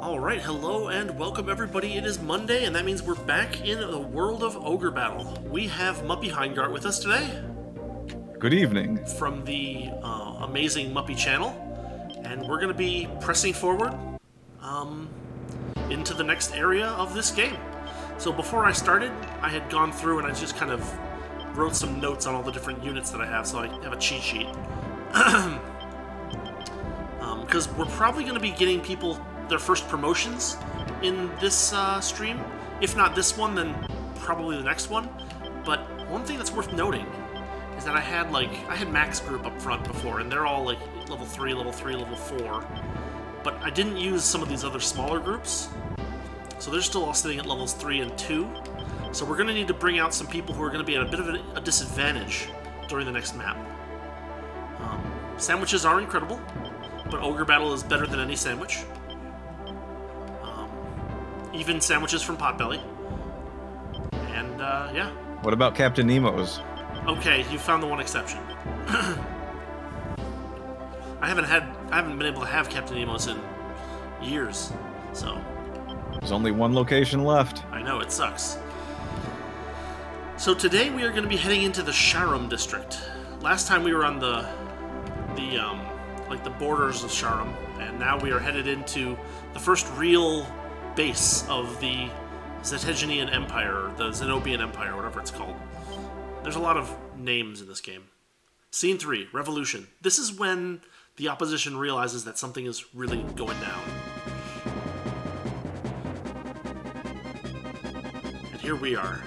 Alright, hello and welcome everybody. It is Monday, and that means we're back in the world of Ogre Battle. We have Muppy Heingart with us today. Good evening. From the amazing Muppy channel. And we're going to be pressing forward into the next area of this game. So before I started, I had gone through and I just kind of wrote some notes on all the different units that I have, so I have a cheat sheet. Because we're probably going to be getting people their first promotions in this stream. If not this one, then probably the next one. But one thing that's worth noting is that I had max group up front before, and they're all like level 3, level 3, level 4. But I didn't use some of these other smaller groups, so they're still all sitting at levels 3 and 2. So we're going to need to bring out some people who are going to be at a bit of a disadvantage during the next map. Sandwiches are incredible, but Ogre Battle is better than any sandwich. Even sandwiches from Potbelly. And, yeah. What about Captain Nemo's? Okay, you found the one exception. I haven't been able to have Captain Nemo's in years, so... There's only one location left. I know, it sucks. So today we are going to be heading into the Sharom district. Last time we were on the borders of Sharom, and now we are headed into the first real base of the Zetegenian Empire, or the Zenobian Empire, whatever it's called. There's a lot of names in this game. Scene 3, Revolution. This is when the opposition realizes that something is really going down. And here we are.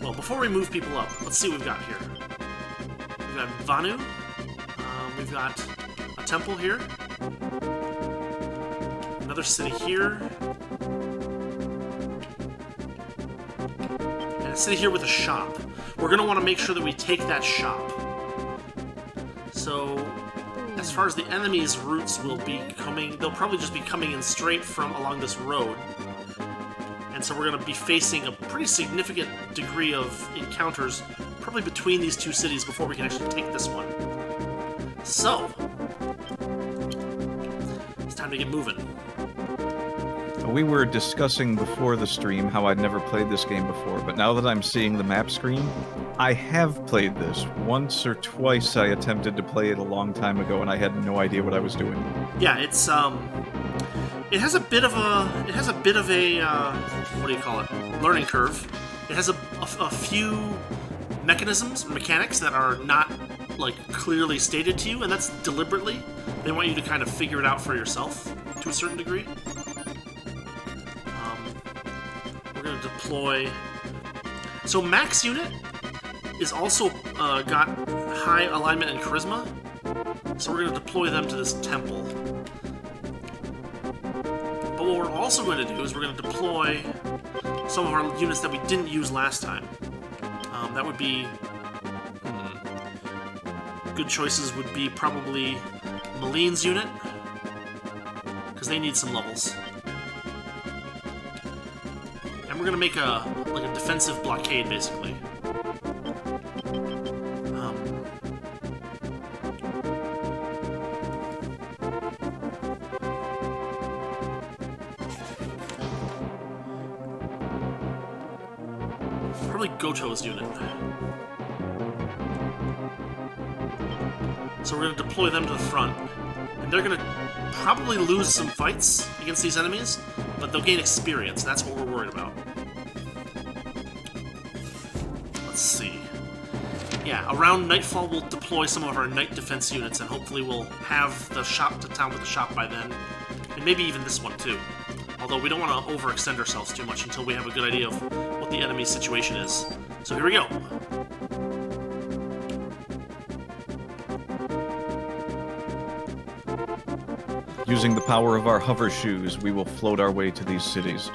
Well, before we move people up, let's see what we've got here. We've got Vanu. We've got a temple here. Another city here. And a city here with a shop. We're going to want to make sure that we take that shop. So, as far as the enemy's routes will be coming, they'll probably just be coming in straight from along this road. And so we're going to be facing a pretty significant degree of encounters, probably between these two cities before we can actually take this one. So, it's time to get moving. We were discussing before the stream how I'd never played this game before, but now that I'm seeing the map screen, I have played this. Once or twice I attempted to play it a long time ago, and I had no idea what I was doing. Yeah, it's it has a bit of a what do you call it? Learning curve. It has a few mechanics that are not like clearly stated to you, and that's deliberately. They want you to kind of figure it out for yourself to a certain degree. We're going to deploy. So Max unit is also got high alignment and charisma, so we're going to deploy them to this temple. But what we're also going to do is we're going to deploy some of our units that we didn't use last time. That would be... Good choices would be probably Maline's unit, because they need some levels. And we're going to make a defensive blockade, basically. Probably Goto's unit. So we're going to deploy them to the front. And they're going to probably lose some fights against these enemies, but they'll gain experience. That's what we're worried about. Let's see. Yeah, around nightfall we'll deploy some of our night defense units, and hopefully we'll have the shop to town with the shop by then. And maybe even this one too. Although we don't want to overextend ourselves too much until we have a good idea of what the enemy's situation is. So here we go. Using the power of our hover shoes, we will float our way to these cities.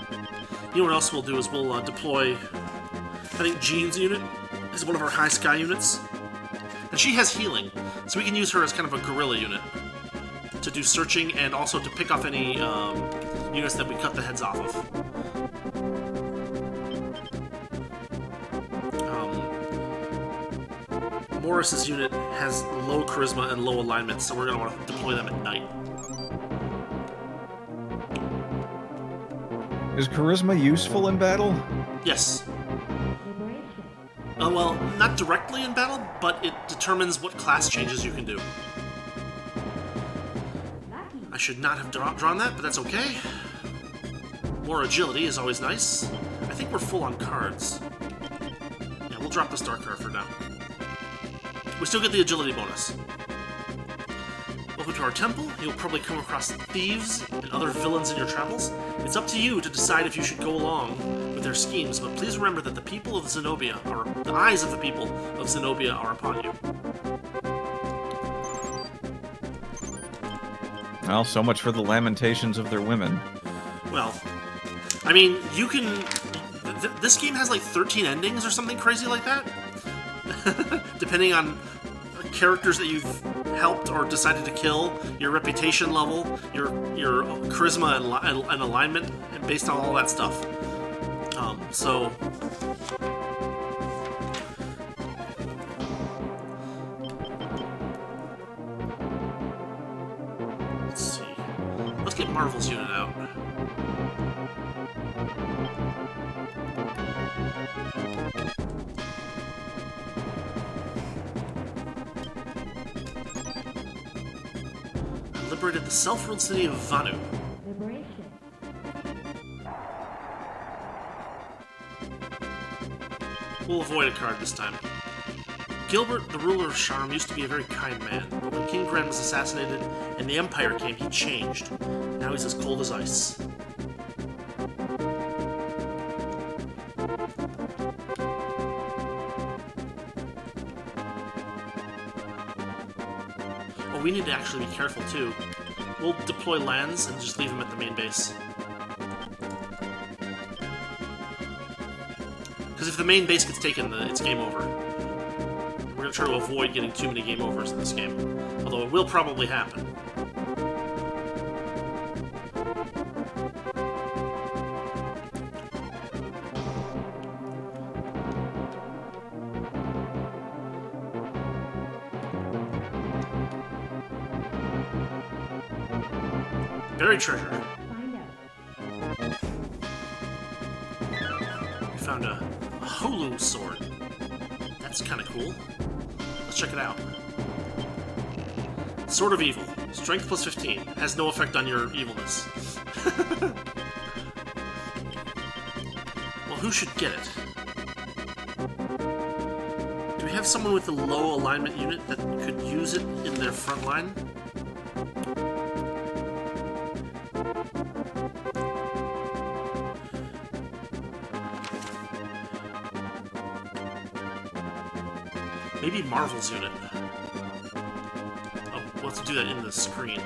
You know what else we'll do is we'll deploy, I think Jean's unit is one of our high sky units. And she has healing, so we can use her as kind of a guerrilla unit to do searching and also to pick off any units that we cut the heads off of. Boris's unit has low charisma and low alignment, so we're going to want to deploy them at night. Is charisma useful in battle? Yes. Well, not directly in battle, but it determines what class changes you can do. I should not have drawn that, but that's okay. More agility is always nice. I think we're full on cards. Yeah, we'll drop the star card for now. We still get the agility bonus. Welcome to our temple. You'll probably come across thieves and other villains in your travels. It's up to you to decide if you should go along with their schemes, but please remember that the people of Zenobia, or the eyes of the people of Zenobia, are upon you. Well, so much for the lamentations of their women. Well, I mean, you can... this game has like 13 endings or something crazy like that. Depending on characters that you've helped or decided to kill, your reputation level, your charisma and alignment, and based on all that stuff. So... let's see. Let's get Marvel's unit out. Liberated the self-ruled city of Vanu. We'll avoid a card this time. Gilbert, the ruler of Sharom, used to be a very kind man, but when King Gren was assassinated and the Empire came, he changed. Now he's as cold as ice. Oh, we need to actually be careful too. We'll deploy lands and just leave them at the main base. Because if the main base gets taken, it's game over. We're going to try to avoid getting too many game overs in this game. Although it will probably happen. Buried treasure. We found a Holu sword. That's kind of cool. Let's check it out. Sword of Evil. Strength plus 15. Has no effect on your evilness. Well, who should get it? Do we have someone with a low alignment unit that could use it in their front line? Maybe Marvel's unit. Oh, we'll have to do that in the screen.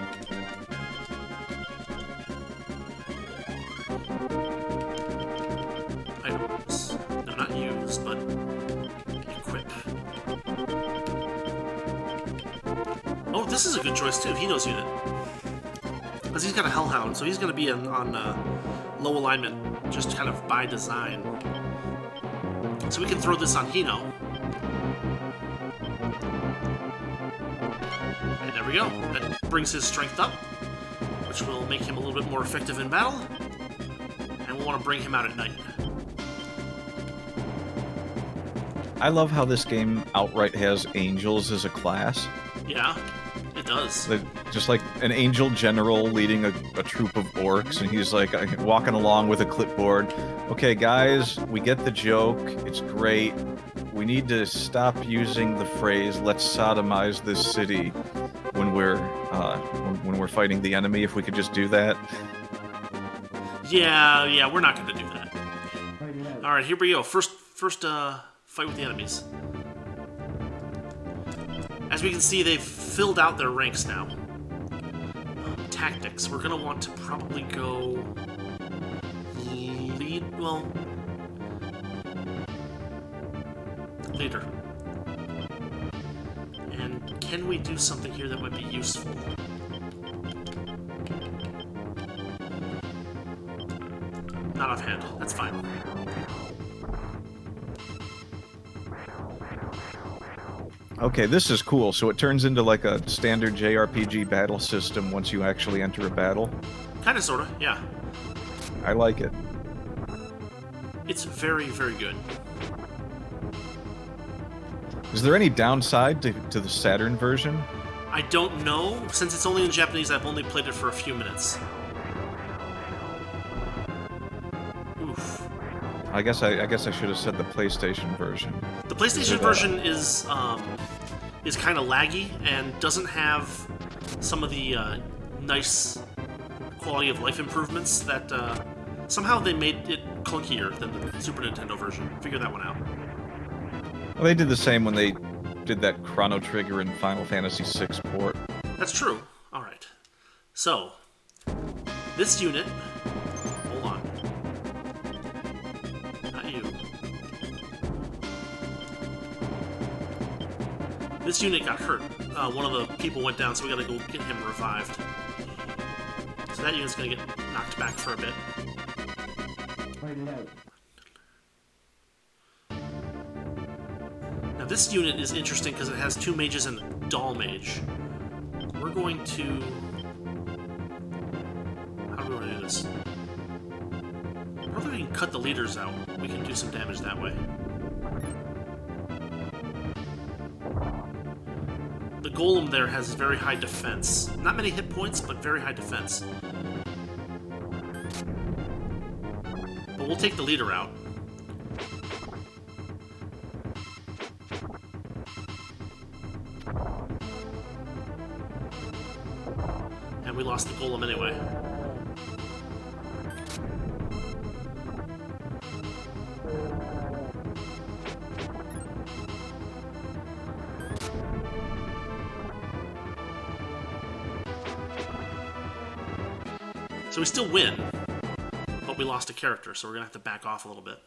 Items. No, not use, but equip. Oh, this is a good choice too. Hino's unit. Because he's got a Hellhound, so he's going to be on low alignment, just kind of by design. So we can throw this on Hino. There we go. That brings his strength up, which will make him a little bit more effective in battle. And we'll want to bring him out at night. I love how this game outright has angels as a class. Yeah, it does. Just like an angel general leading a troop of orcs, and he's like walking along with a clipboard. Okay, guys, we get the joke. It's great. We need to stop using the phrase "let's sodomize this city" when we're fighting the enemy. If we could just do that. Yeah, we're not going to do that. All right, here we go. First, fight with the enemies. As we can see, they've filled out their ranks now. Tactics. We're going to want to probably go lead. Well, leader. And can we do something here that might be useful? Not offhand. That's fine. Okay, this is cool. So it turns into like a standard JRPG battle system once you actually enter a battle. Kind of, sort of, yeah. I like it. It's very, very good. Is there any downside to the Saturn version? I don't know. Since it's only in Japanese, I've only played it for a few minutes. Oof. I guess I should have said the PlayStation version. The PlayStation version is kind of laggy and doesn't have some of the nice quality of life improvements that somehow they made it clunkier than the Super Nintendo version. Figure that one out. Well, they did the same when they did that Chrono Trigger in Final Fantasy VI port. That's true. All right. So, this unit... Hold on. Not you. This unit got hurt. One of the people went down, so we gotta go get him revived. So that unit's gonna get knocked back for a bit. Now this unit is interesting because it has 2 mages and a doll mage. We're going to... How do we want to do this? Probably we can cut the leaders out. We can do some damage that way. The golem there has very high defense. Not many hit points, but very high defense. But we'll take the leader out. And we lost the golem anyway. So we still win, but we lost a character, so we're gonna have to back off a little bit.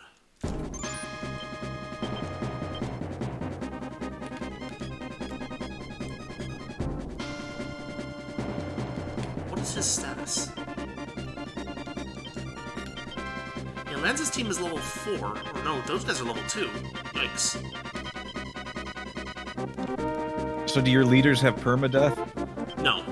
What is his status? Yeah, Lanza's team is level 4. Or no, those guys are level 2. Yikes. So do your leaders have permadeath? No.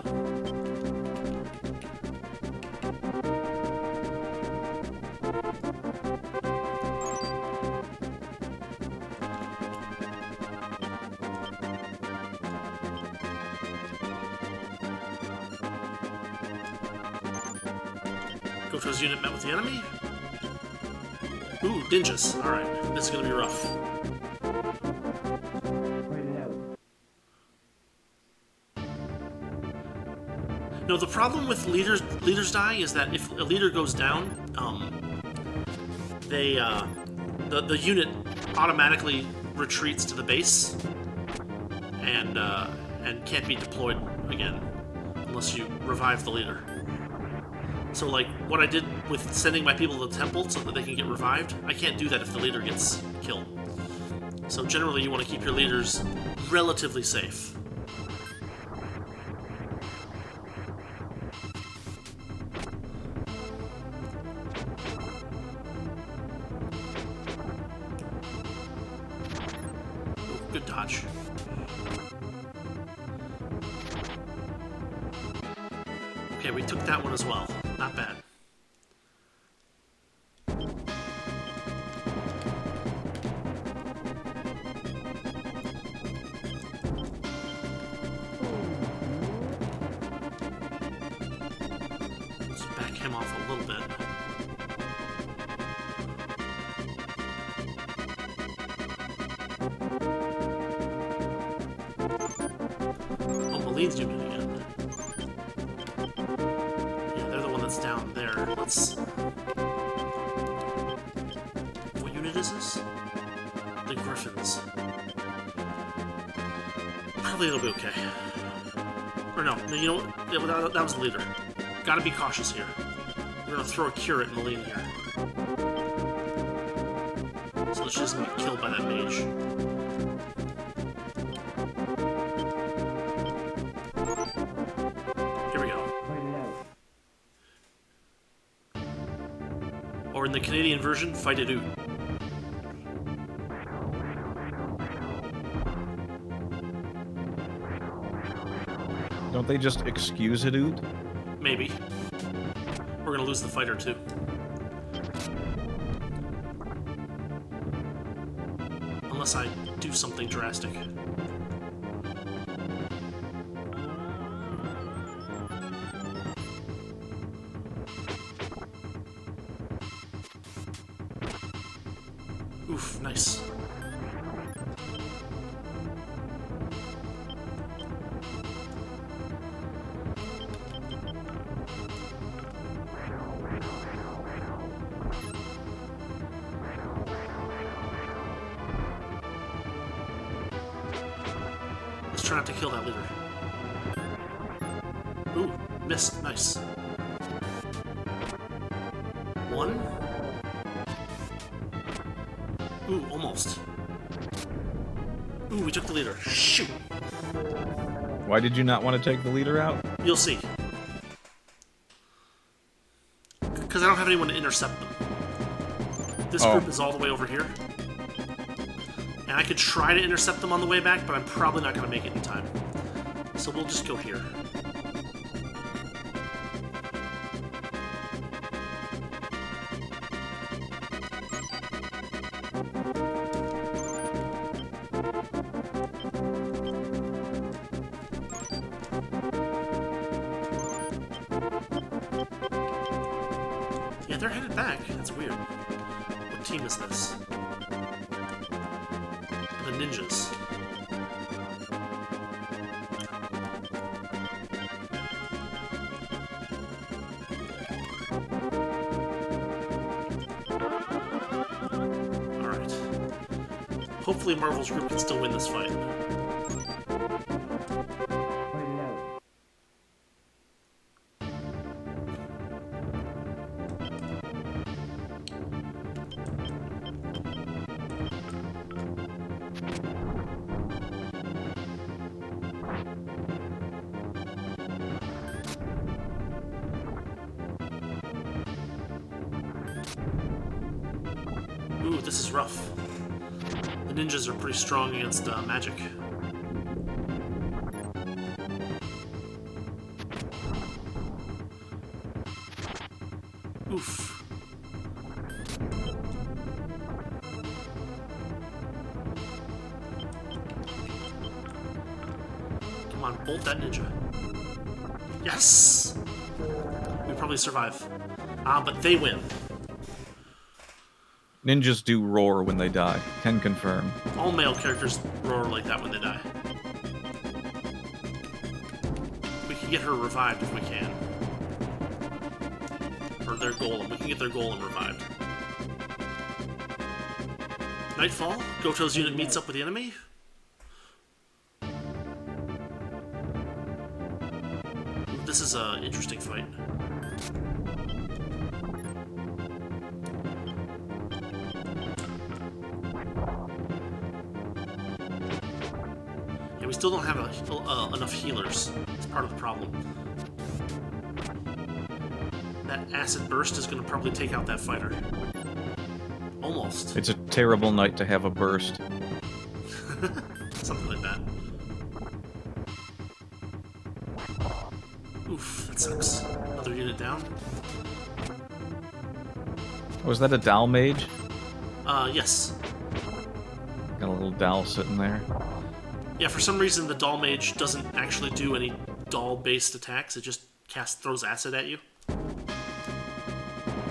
Go to his unit, met with the enemy. Ooh, ninjas. Alright, this is gonna be rough. No, the problem with leaders dying is that if a leader goes down, the unit automatically retreats to the base and can't be deployed again unless you revive the leader. So, like, what I did with sending my people to the temple so that they can get revived, I can't do that if the leader gets killed. So generally you want to keep your leaders relatively safe. Good dodge. Okay, we took that one as well. Not bad. Let's back him off a little bit. Oh, Maline's doing it again. Yeah, they're the one that's down there. Let's... What unit is this? The Griffins. Probably it'll be okay. Or no, you know what? That was the leader. Gotta be cautious here. We're gonna throw a cure at Maline here. So that she doesn't get killed by that mage. Here we go. Or in the Canadian version, fight it out. Don't they just excuse it, Oot? Maybe. We're gonna lose the fighter, too. Unless I do something drastic. Oof, nice. Let's try not to kill that leader. Ooh, missed. Nice. One. Ooh, almost. Ooh, we took the leader. Shoot! Why did you not want to take the leader out? You'll see. Because I don't have anyone to intercept them. This group is all the way over here. And I could try to intercept them on the way back, but I'm probably not going to make it in time. So we'll just go here. Yeah, they're headed back. That's weird. What team is this? The ninjas. Alright. Hopefully Marvel's group can still win this fight. Ooh, this is rough. The ninjas are pretty strong against magic. Oof. Come on, bolt that ninja. Yes! We probably survive. But they win. Ninjas do roar when they die. Can confirm. All male characters roar like that when they die. We can get her revived if we can. Or their golem. We can get their golem revived. Nightfall. Goto's unit meets up with the enemy. This is an interesting fight. Yeah, we still don't have enough healers. It's part of the problem. That acid burst is going to probably take out that fighter. Almost. It's a terrible night to have a burst. Something like that. Oof, that sucks. Another unit down. Was that a Dal mage? Yes. Got a little Dal sitting there. Yeah, for some reason the Doll Mage doesn't actually do any doll-based attacks. It just throws acid at you.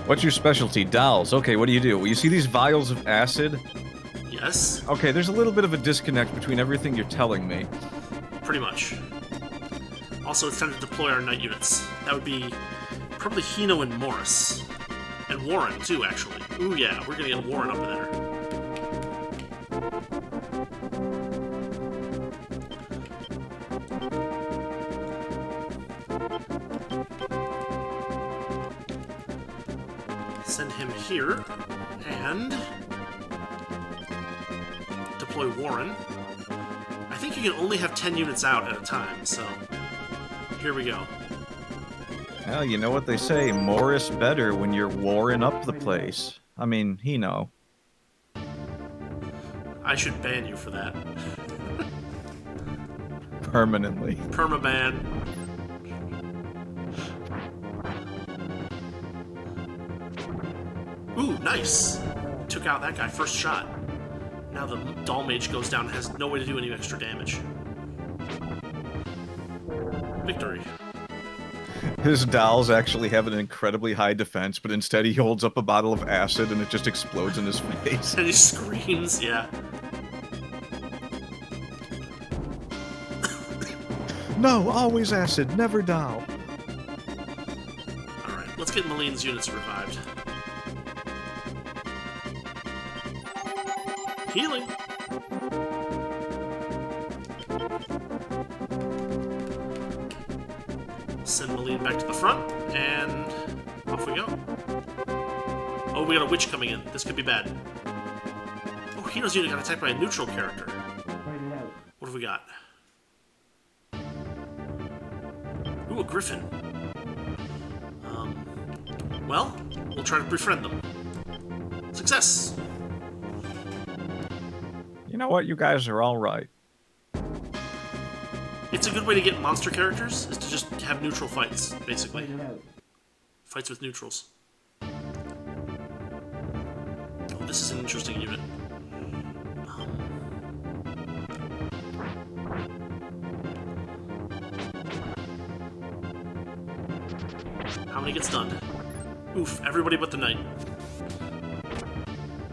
What's your specialty? Dals. Okay, what do you do? Well, you see these vials of acid? Yes. Okay, there's a little bit of a disconnect between everything you're telling me. Pretty much. Also, it's time to deploy our knight units. That would be probably Hino and Morris. And Warren, too, actually. Ooh, yeah, we're gonna get Warren up in there. Send him here, and deploy Warren. I think you can only have 10 units out at a time, so here we go. Well, you know what they say, more is better when you're warring up the place. I mean, he know. I should ban you for that. Permanently. Permaban. Nice! Took out that guy first shot. Now the Doll Mage goes down and has no way to do any extra damage. Victory. His dolls actually have an incredibly high defense, but instead he holds up a bottle of acid and it just explodes in his face. And he screams, yeah. No, always acid, never doll. Alright, let's get Maline's units revived. Healing! Send Maline back to the front, and off we go. Oh, we got a witch coming in. This could be bad. Oh, Hino's unit got attacked by a neutral character. What have we got? Ooh, a griffin. Well, we'll try to befriend them. Success! You know what? You guys are all right. It's a good way to get monster characters, is to just have neutral fights, basically. Fights with neutrals. Oh, this is an interesting unit. How many gets stunned? Oof, everybody but the knight.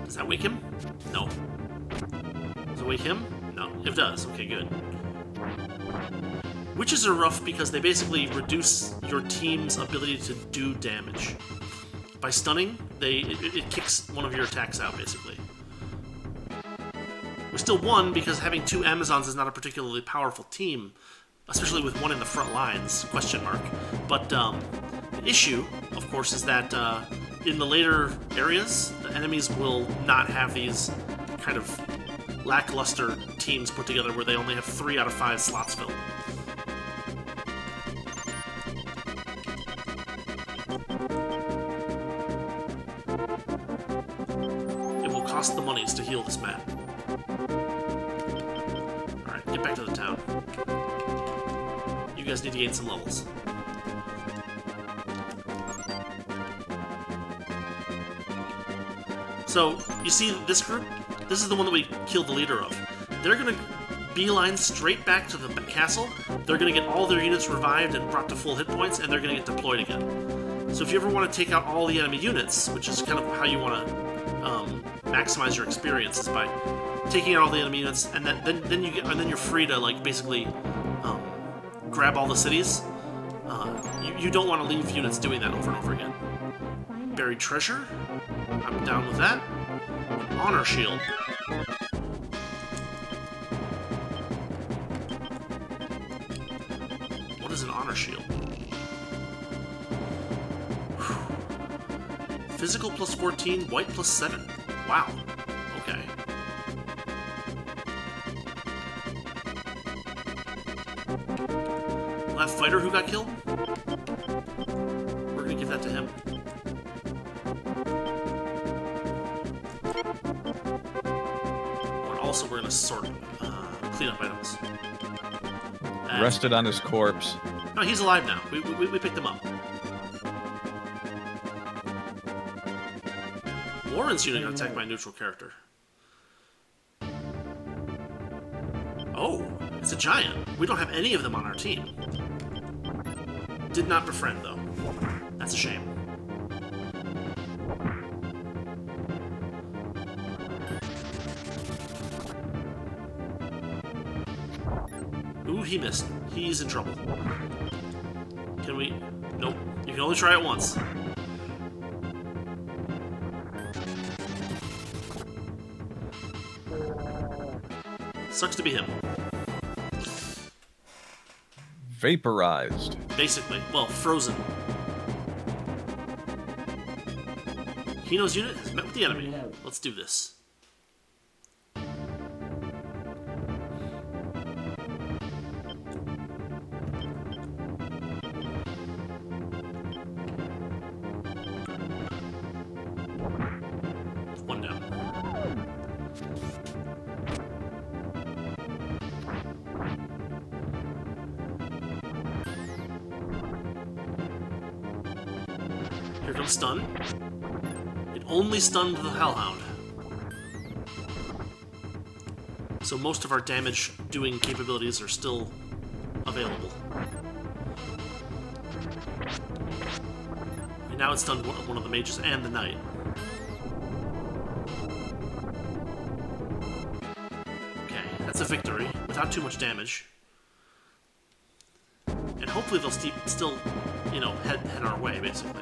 Does that wake him? No. Does it wake him? No. It does. Okay, good. Witches are rough because they basically reduce your team's ability to do damage. By stunning, it kicks one of your attacks out, basically. We still won because having 2 Amazons is not a particularly powerful team, especially with one in the front lines, question mark. But the issue, of course, is that in the later areas, the enemies will not have these kind of lackluster teams put together where they only have 3 out of 5 slots filled. It will cost the monies to heal this man. Alright, get back to the town. You guys need to gain some levels. So, you see this group? This is the one that we killed the leader of. They're gonna beeline straight back to the castle. They're gonna get all their units revived and brought to full hit points, and they're gonna get deployed again. So if you ever want to take out all the enemy units, which is kind of how you want to maximize your experiences by taking out all the enemy units, and then you're free to like basically grab all the cities. You don't want to leave units doing that over and over again. Buried treasure. I'm down with that. Honor shield. What is an honor shield? Physical plus 14, white plus 7. Wow. Okay. That fighter who got killed? We're gonna give that to him. Also, we're gonna sort clean up items. Rested on his corpse. No, he's alive now. We picked him up. Warren's unit got attacked by a neutral character. Oh, it's a giant. We don't have any of them on our team. Did not befriend, though. That's a shame. Ooh, he missed. He's in trouble. Can we... Nope. You can only try it once. Sucks to be him. Vaporized. Basically. Well, frozen. Hino's unit has met with the enemy. Let's do this. One down. Here comes stun. It only stunned the Hellhound. So most of our damage-doing capabilities are still available. And now it's stunned one of the mages and the knight. Okay, that's a victory, without too much damage. And hopefully they'll still, you know, head our way, basically.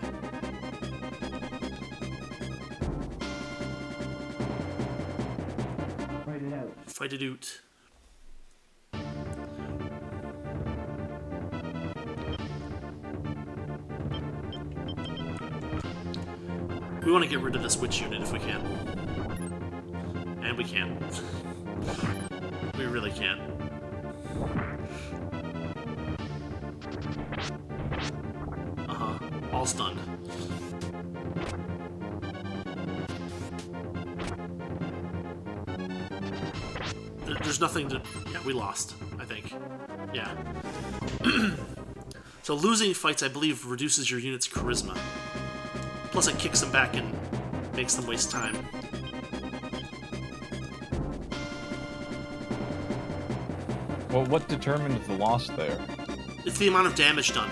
Fight it out. We want to get rid of this witch unit if we can. And we can. We really can. Uh-huh. All stunned. There's nothing to... Yeah, we lost, I think. Yeah. So losing fights, I believe, reduces your unit's charisma. Plus it kicks them back and makes them waste time. Well, what determined the loss there? It's the amount of damage done.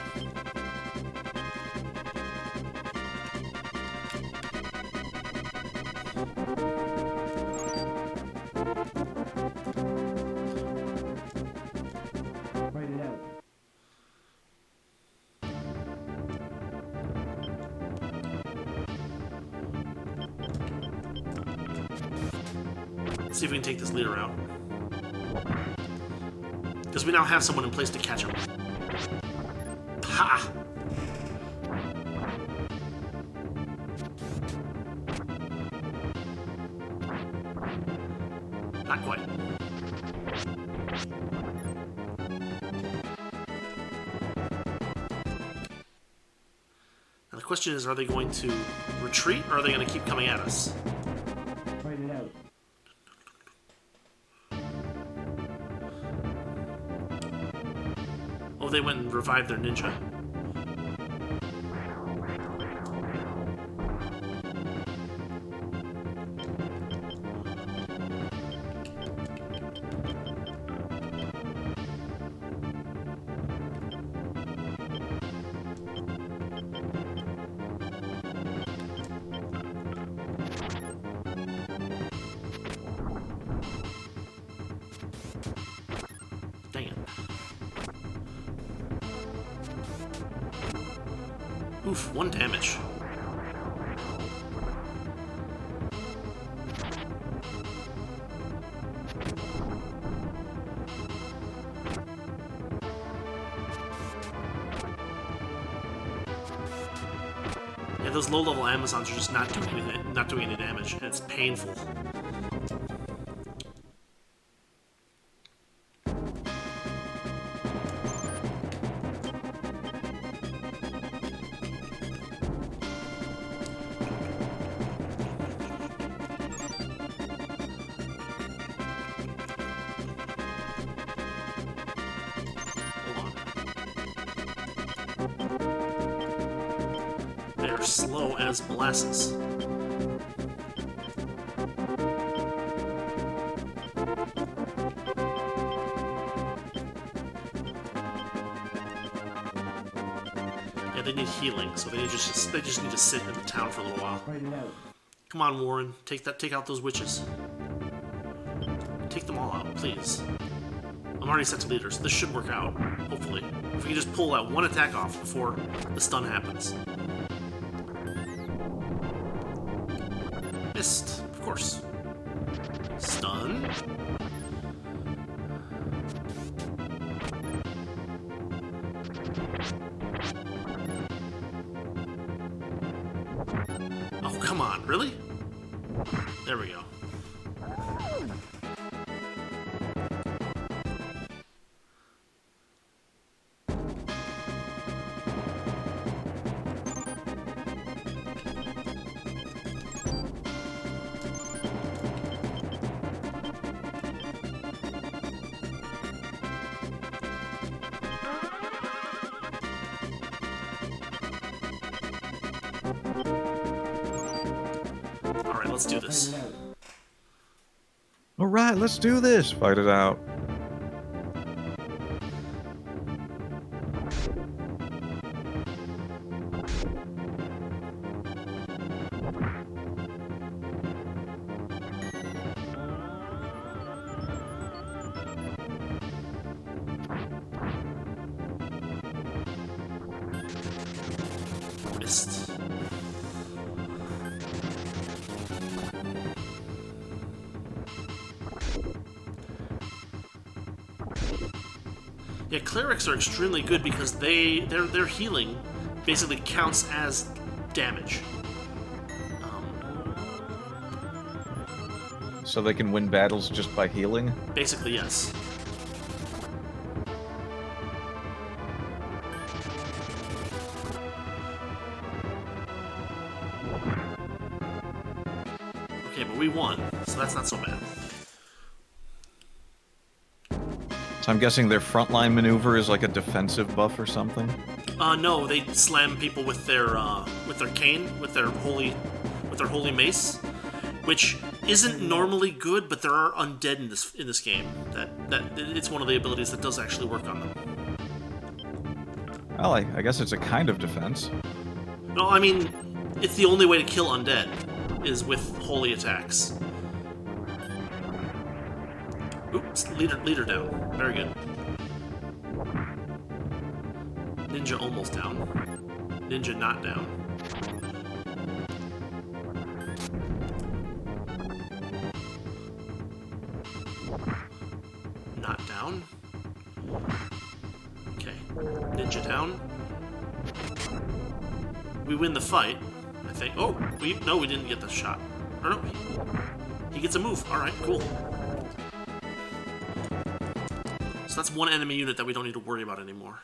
Let's see if we can take this leader out. Because we now have someone in place to catch him. Ha! Not quite. Now the question is, are they going to retreat, or are they going to keep coming at us? Fight it out. Oh, they went and revived their ninja. Dang it. Oof, 1 damage. Yeah, those low-level Amazons are just not doing any damage, and it's painful. They're slow as molasses. Yeah, they need healing, so they just need to sit in the town for a little while. Fight it out. Come on, Warren, take out those witches. Take them all out, please. I'm already set to leader, so this should work out, hopefully. If we can just pull that one attack off before the stun happens. Missed, of course. Stun. Oh, come on, really? There we go. let's do this. Fight it out. All right, let's do this. Fight it out. Missed. Yeah, clerics are extremely good because their healing basically counts as damage. So they can win battles just by healing? Basically, yes. Okay, but we won, so that's not so bad. So I'm guessing their frontline maneuver is like a defensive buff or something? No, they slam people with their cane, with their holy mace, which isn't normally good, but there are undead in this game. That it's one of the abilities that does actually work on them. Well, I guess it's a kind of defense. No, I mean, it's the only way to kill undead is with holy attacks. Oops, leader down. Very good. Ninja almost down. Ninja not down. Not down. Okay. Ninja down. We win the fight, I think. Oh, we didn't get the shot. Or no, he gets a move. All right, cool. So that's one enemy unit that we don't need to worry about anymore.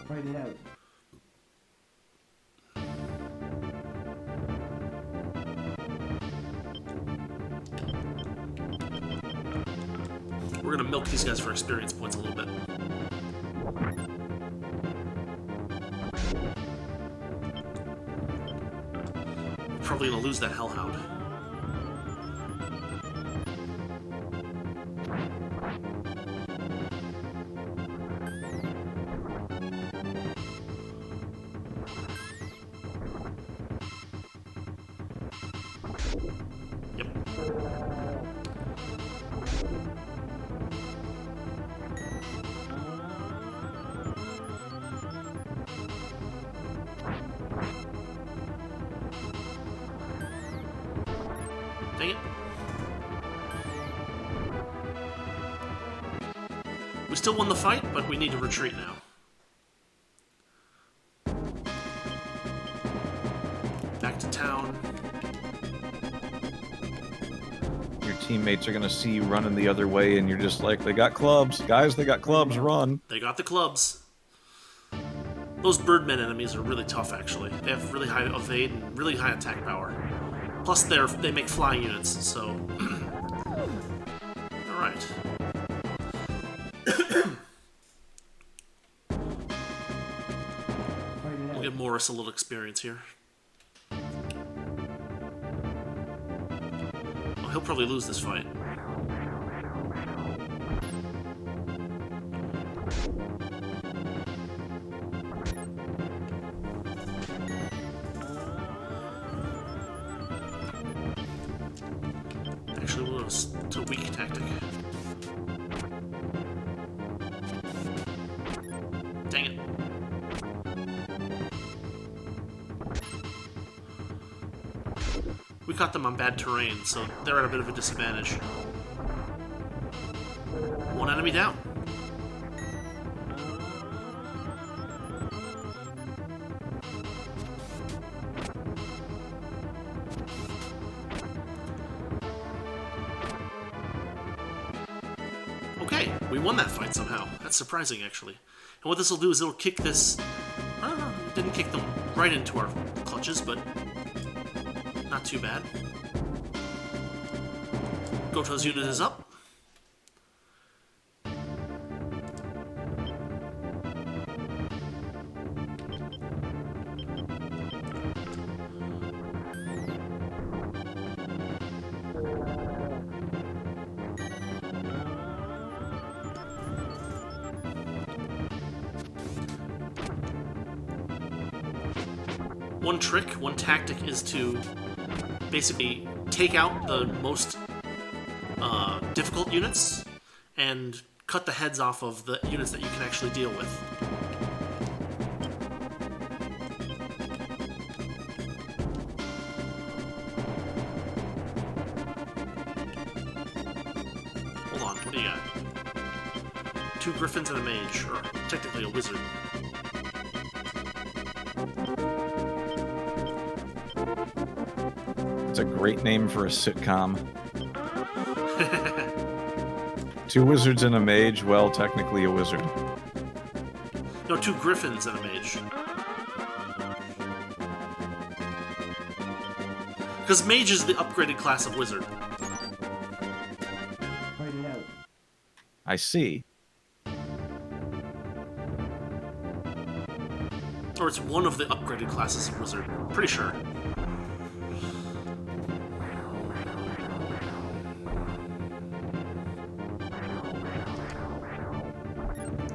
Fight it out. We're gonna milk these guys for experience points a little bit. Probably gonna lose that Hellhound. Yep. Dang it. We still won the fight, but we need to retreat now. Back to town. Your teammates are gonna see you running the other way, and you're just like, they got clubs. Guys, they got clubs, run. They got the clubs. Those Birdmen enemies are really tough, actually. They have really high evade and really high attack power. Plus, they make flying units, so... Alright. We'll give Morris a little experience here. Oh, he'll probably lose this fight. Actually, we'll go to weak tactic. Dang it. We caught them on bad terrain, so they're at a bit of a disadvantage. One enemy down. Okay, we won that fight somehow. That's surprising, actually. And what this will do is it'll kick this... it didn't kick them right into our clutches, but not too bad. Goto's unit is up. one trick, one tactic is to basically take out the most difficult units and cut the heads off of the units that you can actually deal with. Hold on, what do you got? 2 griffins and a mage, or technically a wizard. It's a great name for a sitcom. 2 wizards and a mage, well, technically a wizard. No, 2 griffins and a mage. Because mage is the upgraded class of wizard. Find it out. I see. Or it's one of the upgraded classes of wizard. Pretty sure.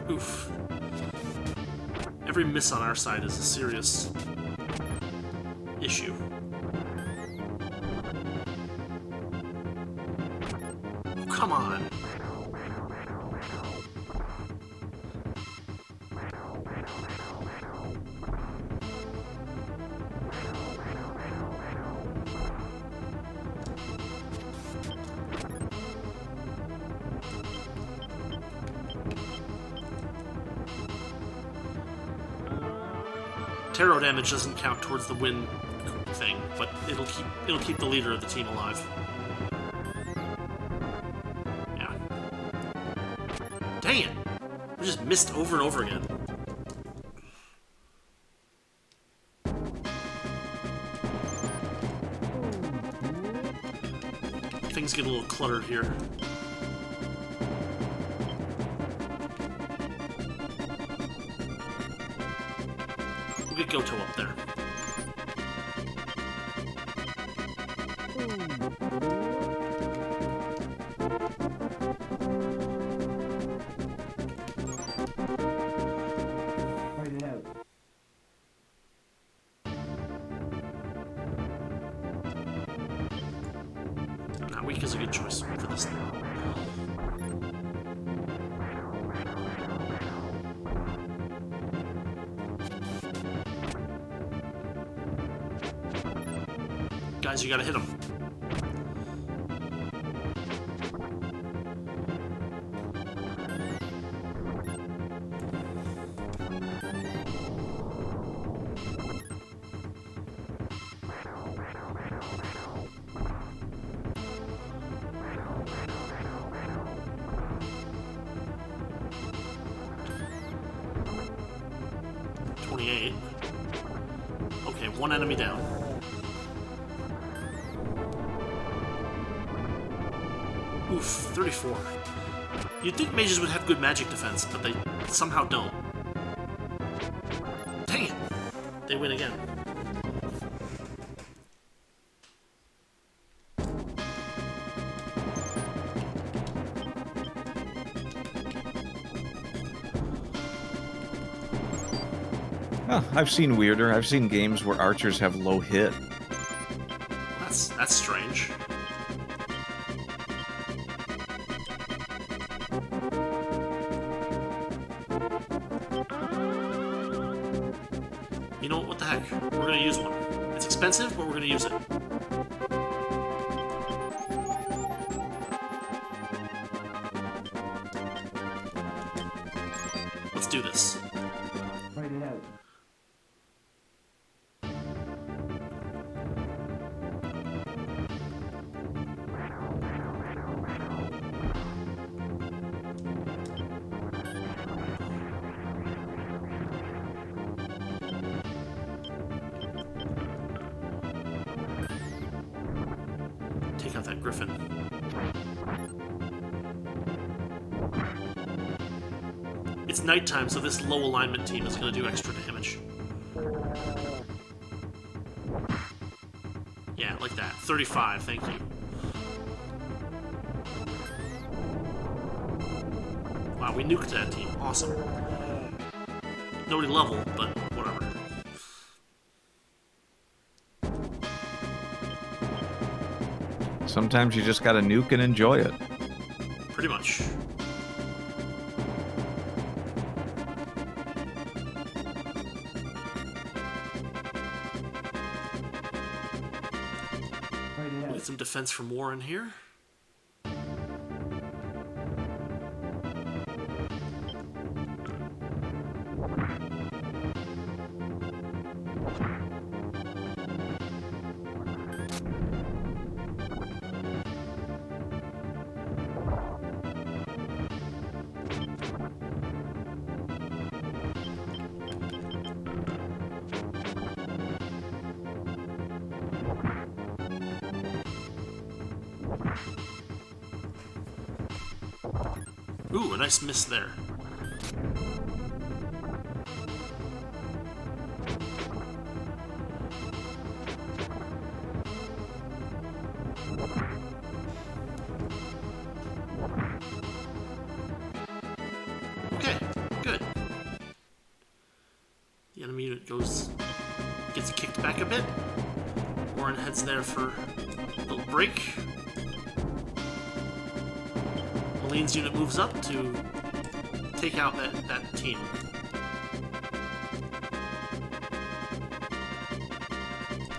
Oof. Every miss on our side is a serious issue. Oh, come on. Tarot damage doesn't count towards the win thing, but it'll keep the leader of the team alive. Yeah. Dang it! We just missed over and over again. Things get a little cluttered here. We'll get Goto up there. Find it out. Nah, weak is a good choice for this thing. Guys, you gotta hit him. Okay, 1 enemy down. Oof, 34. You'd think mages would have good magic defense, but they somehow don't. Dang it! They win again. Oh, I've seen weirder. I've seen games where archers have low hit. That's strange. You know what the heck? We're gonna use one. It's expensive, but we're gonna use it. Let's do this. Find it out. Take out that griffin. It's nighttime, so this low alignment team is going to do extra damage. Yeah, like that. 35, thank you. Wow, we nuked that team. Awesome. Nobody level, but whatever. Sometimes you just gotta nuke and enjoy it. Pretty much. Right ahead. Get some defense from Warren here. Ooh, a nice miss there. Okay, good. The enemy unit gets kicked back a bit. Warren heads there for a little break. Maline's unit moves up to take out that team.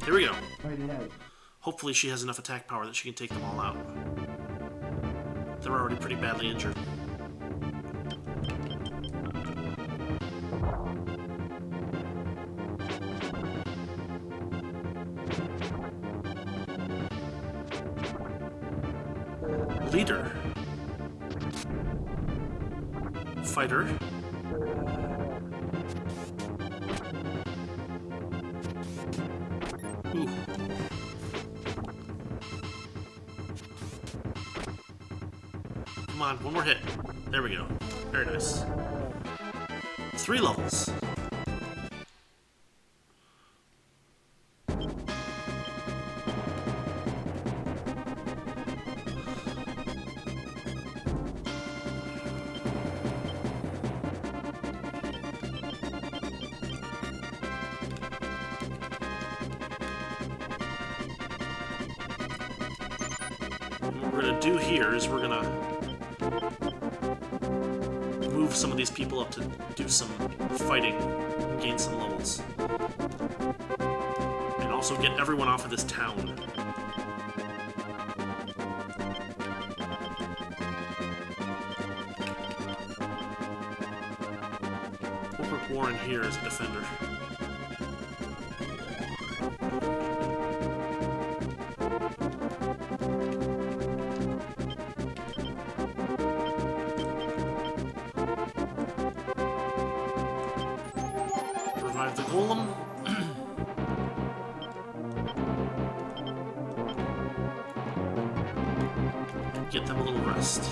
Here we go. Right ahead. Hopefully she has enough attack power that she can take them all out. They're already pretty badly injured. Leader. Fighter. Ooh. Come on, one more hit. There we go. Very nice. 3 levels. What we're gonna do here is we're gonna move some of these people up to do some fighting and gain some levels. And also get everyone off of this town. We'll put Warren here as a defender. Revive the golem. Get them a little rest.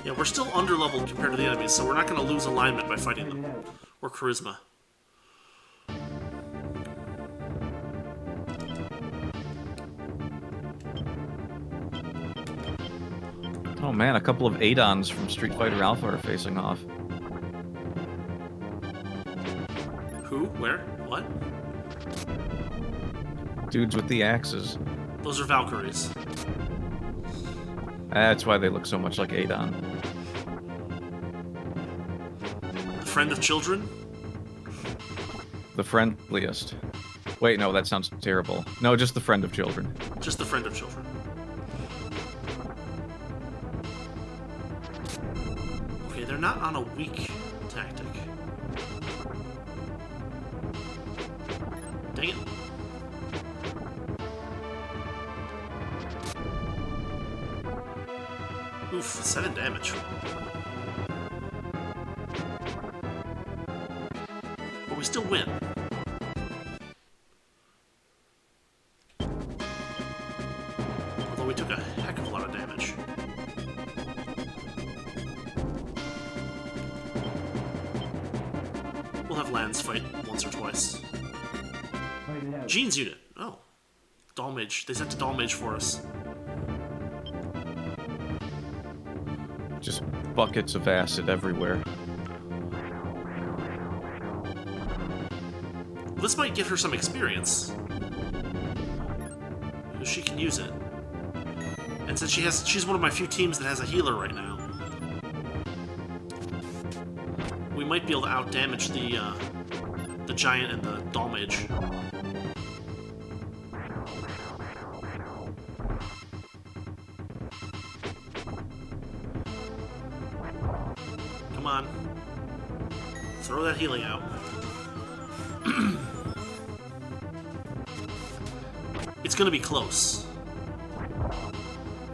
Yeah, we're still under-leveled compared to the enemies, so we're not going to lose alignment by fighting them. Or charisma. Oh man, a couple of Adons from Street Fighter Alpha are facing off. Who? Where? What? Dudes with the axes. Those are Valkyries. That's why they look so much like Adon. The friend of children? The friendliest. Wait, no, that sounds terrible. No, just the friend of children. Just the friend of children. Okay, they're not on a weak tactic. Dang it. Oof, 7 damage. But we still win. Although we took a heck of a lot of damage. We'll have Lance fight once or twice. Fight it out. Jean's unit. Oh. Doll Mage. They sent a Doll Mage for us. Just buckets of acid everywhere. This might get her some experience. She can use it. And since she's one of my few teams that has a healer right now, we might be able to out-damage the Giant and the Doll Mage. Come on. Throw that healing out. It's gonna be close.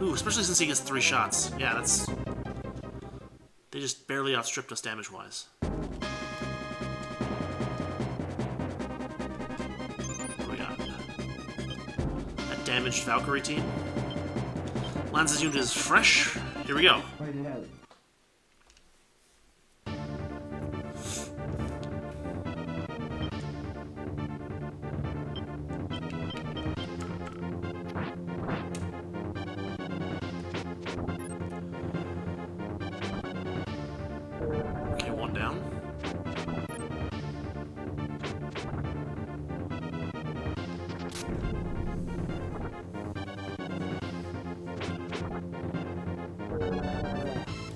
Ooh, especially since he gets 3 shots. Yeah, that's... They just barely outstripped us damage-wise. What do we got? That damaged Valkyrie team. Lance's unit is fresh. Here we go. Fight it out. Okay, 1 down.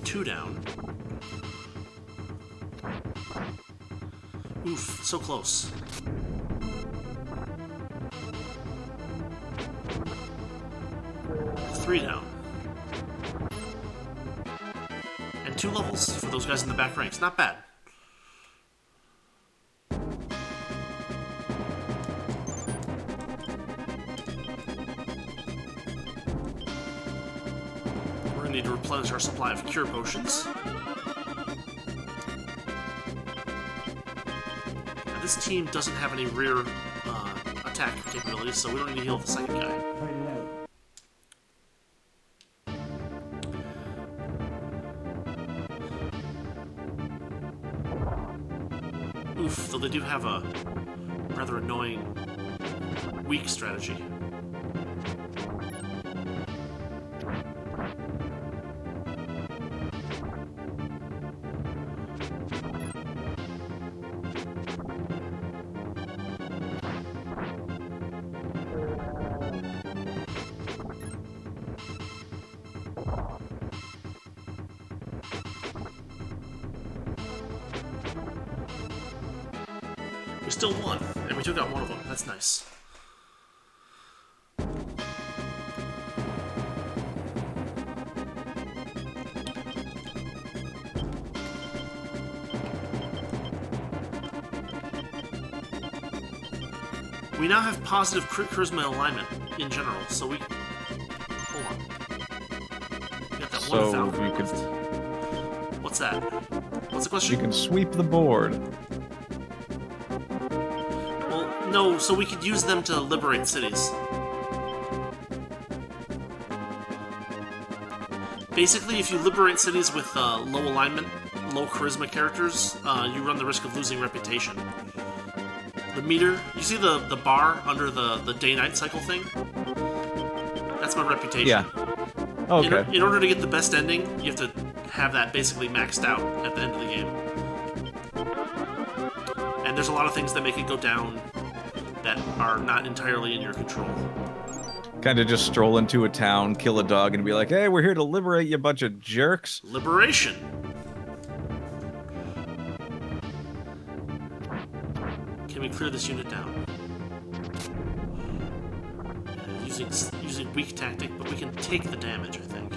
Two down. Oof, so close. Three down. And 2 levels for those guys in the back ranks. Not bad. We're gonna need to replenish our supply of cure potions. Now, this team doesn't have any rear attack capabilities, so we don't need to heal the second guy. Fight it out. Oof, though they do have a rather annoying weak strategy. We still won, and we took out one of them. That's nice. We now have positive charisma alignment in general, so we... Hold on. We got that So one Falcon we could- left. What's that? What's the question? You can sweep the board. Well, no, so we could use them to liberate cities. Basically, if you liberate cities with low alignment, low charisma characters, you run the risk of losing reputation. The meter, you see the bar under the day-night cycle thing? That's my reputation. Yeah. Okay. In order to get the best ending, you have to have that basically maxed out at the end of the game. And there's a lot of things that make it go down that are not entirely in your control. Kind of just stroll into a town, kill a dog, and be like, hey, we're here to liberate you bunch of jerks. Liberation! Can we clear this unit down? Using weak tactic, but we can take the damage, I think.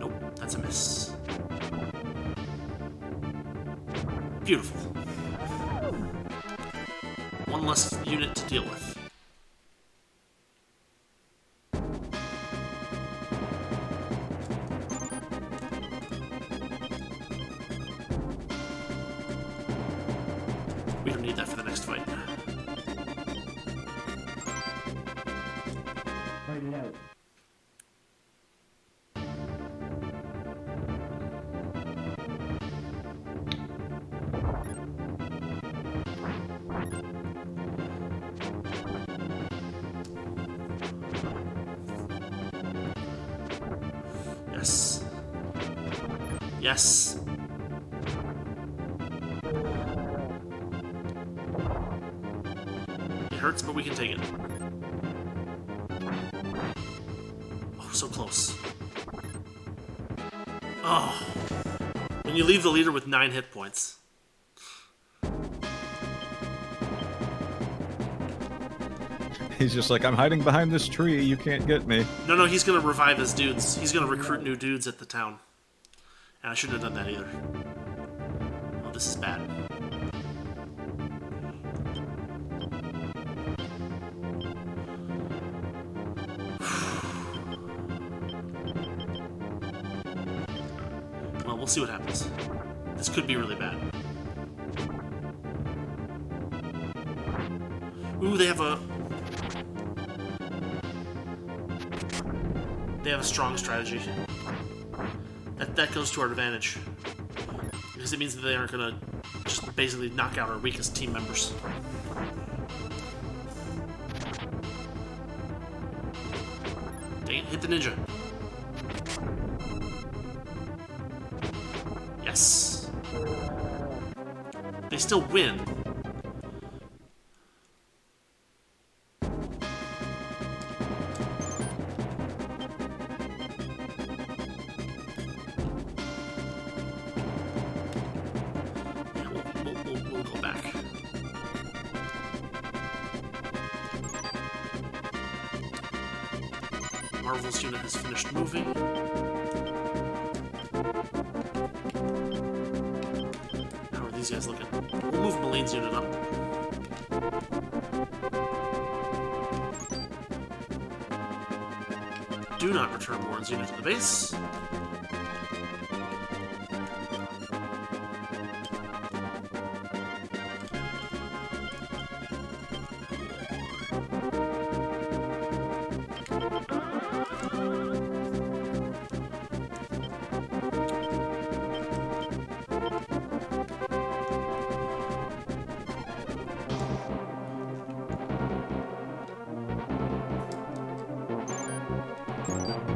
Nope, that's a miss. Beautiful. One less unit to deal with. I We don't need that for the next fight. Fight it out. Yes. Yes. It hurts, but we can take it. Oh, so close. Oh. When you leave the leader with 9 hit points. He's just like, I'm hiding behind this tree, you can't get me. No, he's gonna revive his dudes. He's gonna recruit new dudes at the town. And I shouldn't have done that either. Oh, this is bad. Well, we'll see what happens. This could be really bad. Ooh, they have a strong strategy. That goes to our advantage. Because it means that they aren't gonna just basically knock out our weakest team members. Dang it, hit the ninja. Yes. They still win. We'll go back. Marvel's unit has finished moving. How are these guys looking? We'll move Maline's unit up. Do not return Warren's unit to the base.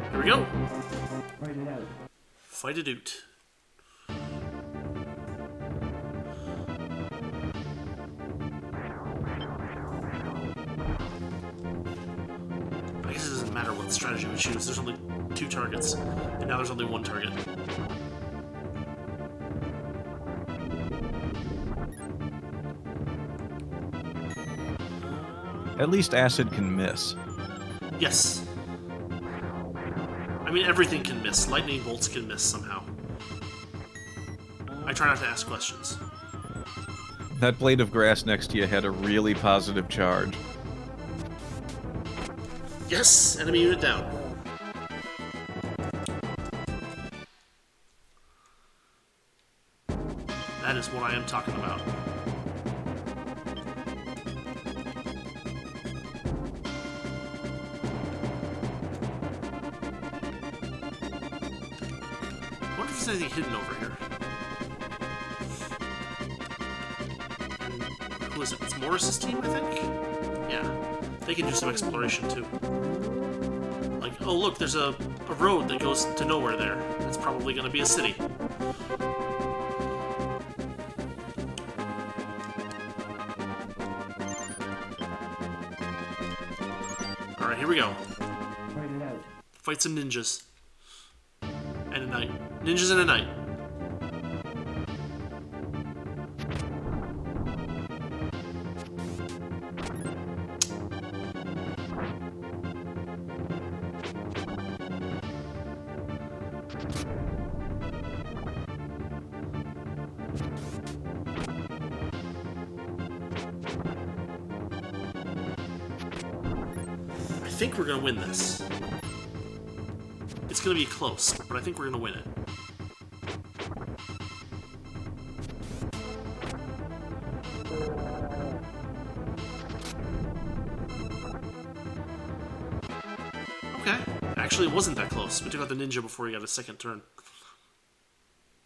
Here we go. Fight it out. Fight it out. I guess it doesn't matter what strategy we choose. There's only 2 targets, and now there's only 1 target. At least acid can miss. Yes. I mean, everything can miss. Lightning bolts can miss somehow. I try not to ask questions. That blade of grass next to you had a really positive charge. Yes! Enemy unit down. That is what I am talking about. I wonder if there's anything hidden over here. And who is it? It's Morris's team, I think? Yeah. They can do some exploration, too. Like, oh look, there's a road that goes to nowhere there. That's probably going to be a city. Alright, here we go. Fight it out. Fight some ninjas. And a knight. Ninjas and a knight. I think we're gonna win this. It's gonna be close, but I think we're gonna win it. Okay. Actually, it wasn't that close. We took out the ninja before he got a second turn.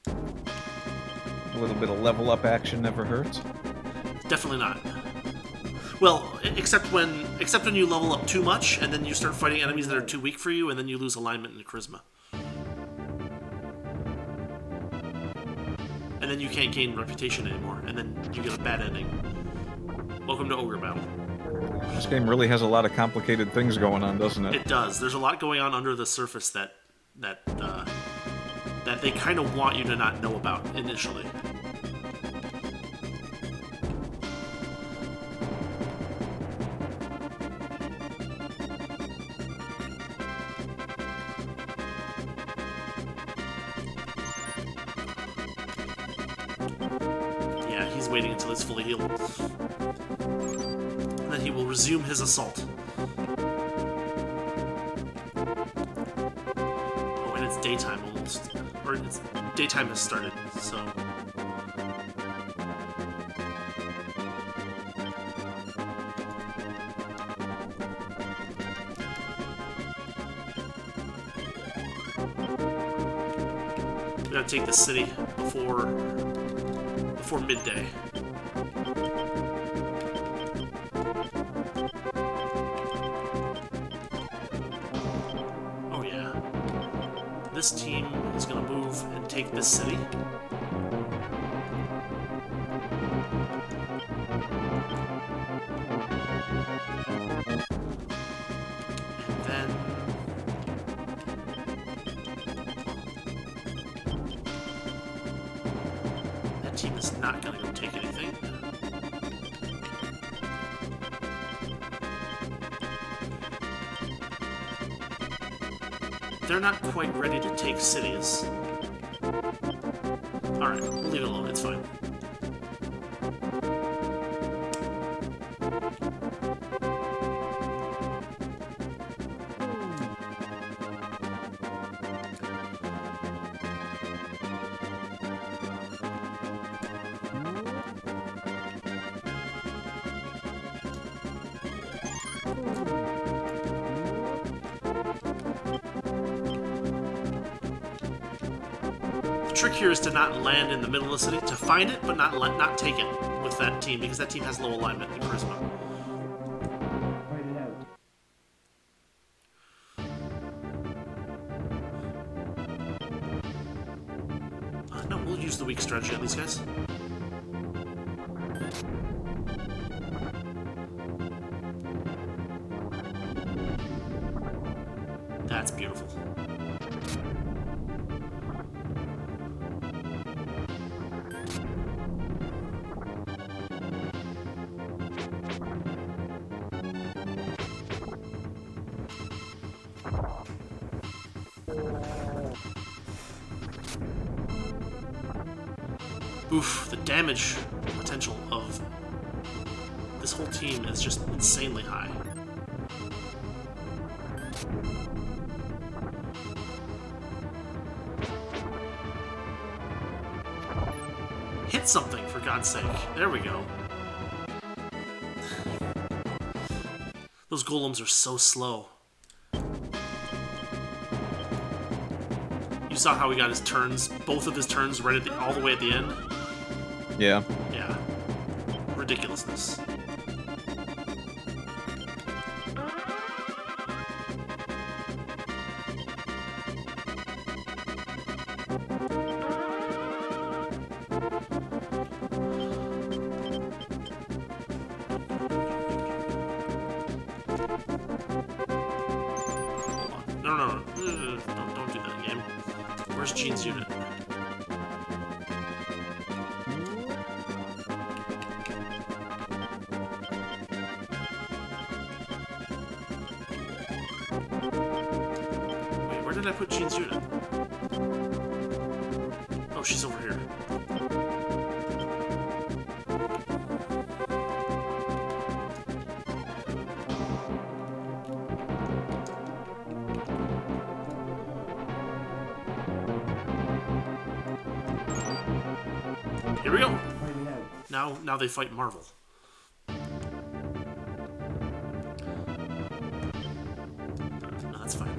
A little bit of level up action never hurts. Definitely not. Well, except when you level up too much, and then you start fighting enemies that are too weak for you, and then you lose alignment and charisma. And then you can't gain reputation anymore, and then you get a bad ending. Welcome to Ogre Battle. This game really has a lot of complicated things going on, doesn't it? It does. There's a lot going on under the surface that they kind of want you to not know about initially. Yeah, he's waiting until he's fully healed. And then he will resume his assault. Oh, and it's daytime almost. Or it's, daytime has started, so... we gotta take the city before midday. Oh yeah. This team is gonna move and take this city. And then that team is not gonna go take anything. They're not quite ready to take cities. Alright, we'll leave it alone, it's fine. The trick here is to not land in the middle of the city, to find it, but not take it with that team, because that team has low alignment and charisma. Fight it out. No, we'll use the weak strategy on these guys. That's beautiful. Oof, the damage potential of this whole team is just insanely high. Hit something, for God's sake. There we go. Those golems are so slow. You saw how he got his turns, both of his turns right at the, all the way at the end? Yeah. Yeah. Ridiculousness. Hold on. No. Don't do that, game. Where's Gene's unit? Wait, where did I put Gene's unit? Oh, she's over here. Here we go. Fight it out. Now they fight Marvel. No, that's fine.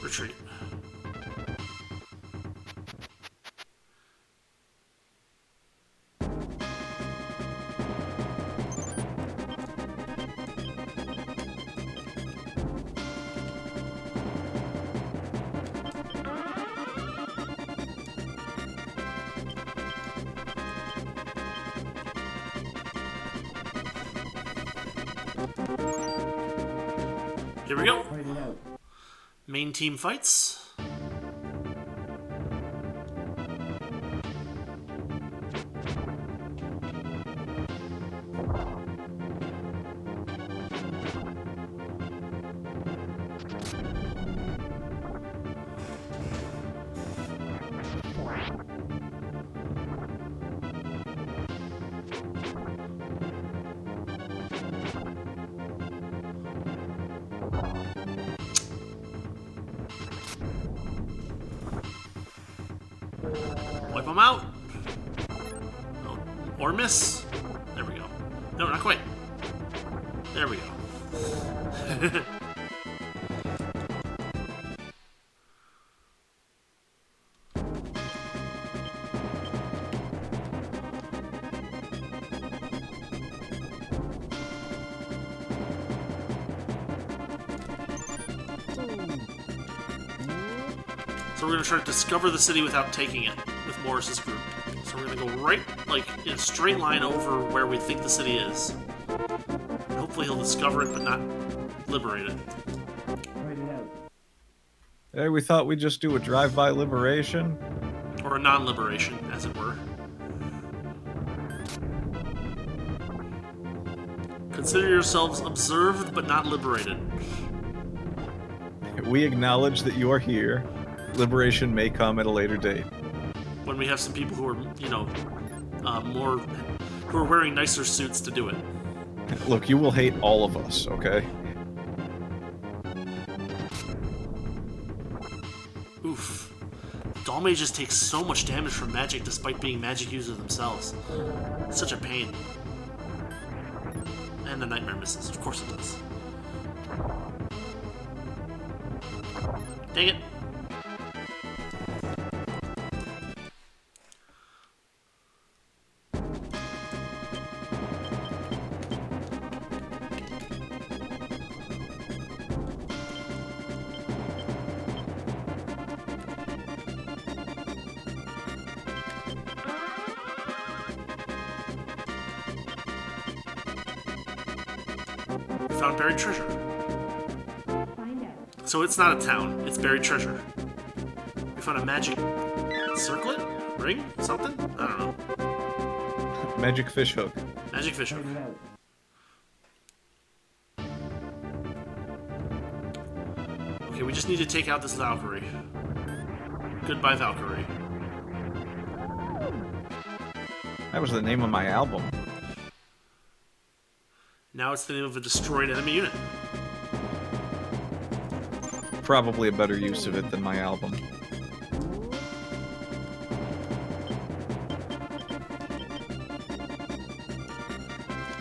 Retreat. Here we go. Fight it out. Main team fights. Wipe them out. Oh, or miss. There we go. No, not quite. There we go. So we're going to try to discover the city without taking it with Morris's group. So we're going to go right, like, in a straight line over where we think the city is. And hopefully he'll discover it, but not liberate it. Fight it out. Hey, we thought we'd just do a drive-by liberation. Or a non-liberation, as it were. Consider yourselves observed, but not liberated. We acknowledge that you are here. Liberation may come at a later date. When we have some people who are, you know, who are wearing nicer suits to do it. Look, you will hate all of us, okay? Oof. Doll mages take so much damage from magic despite being magic users themselves. Such a pain. And the nightmare misses, of course it does. Dang it. Found buried treasure. Find out. So it's not a town, it's buried treasure. We found a magic circlet? Ring? Something? I don't know. Magic fishhook. Magic fishhook. Fight it out. Okay, we just need to take out this Valkyrie. Goodbye, Valkyrie. That was the name of my album. Now it's the name of a destroyed enemy unit. Probably a better use of it than my album.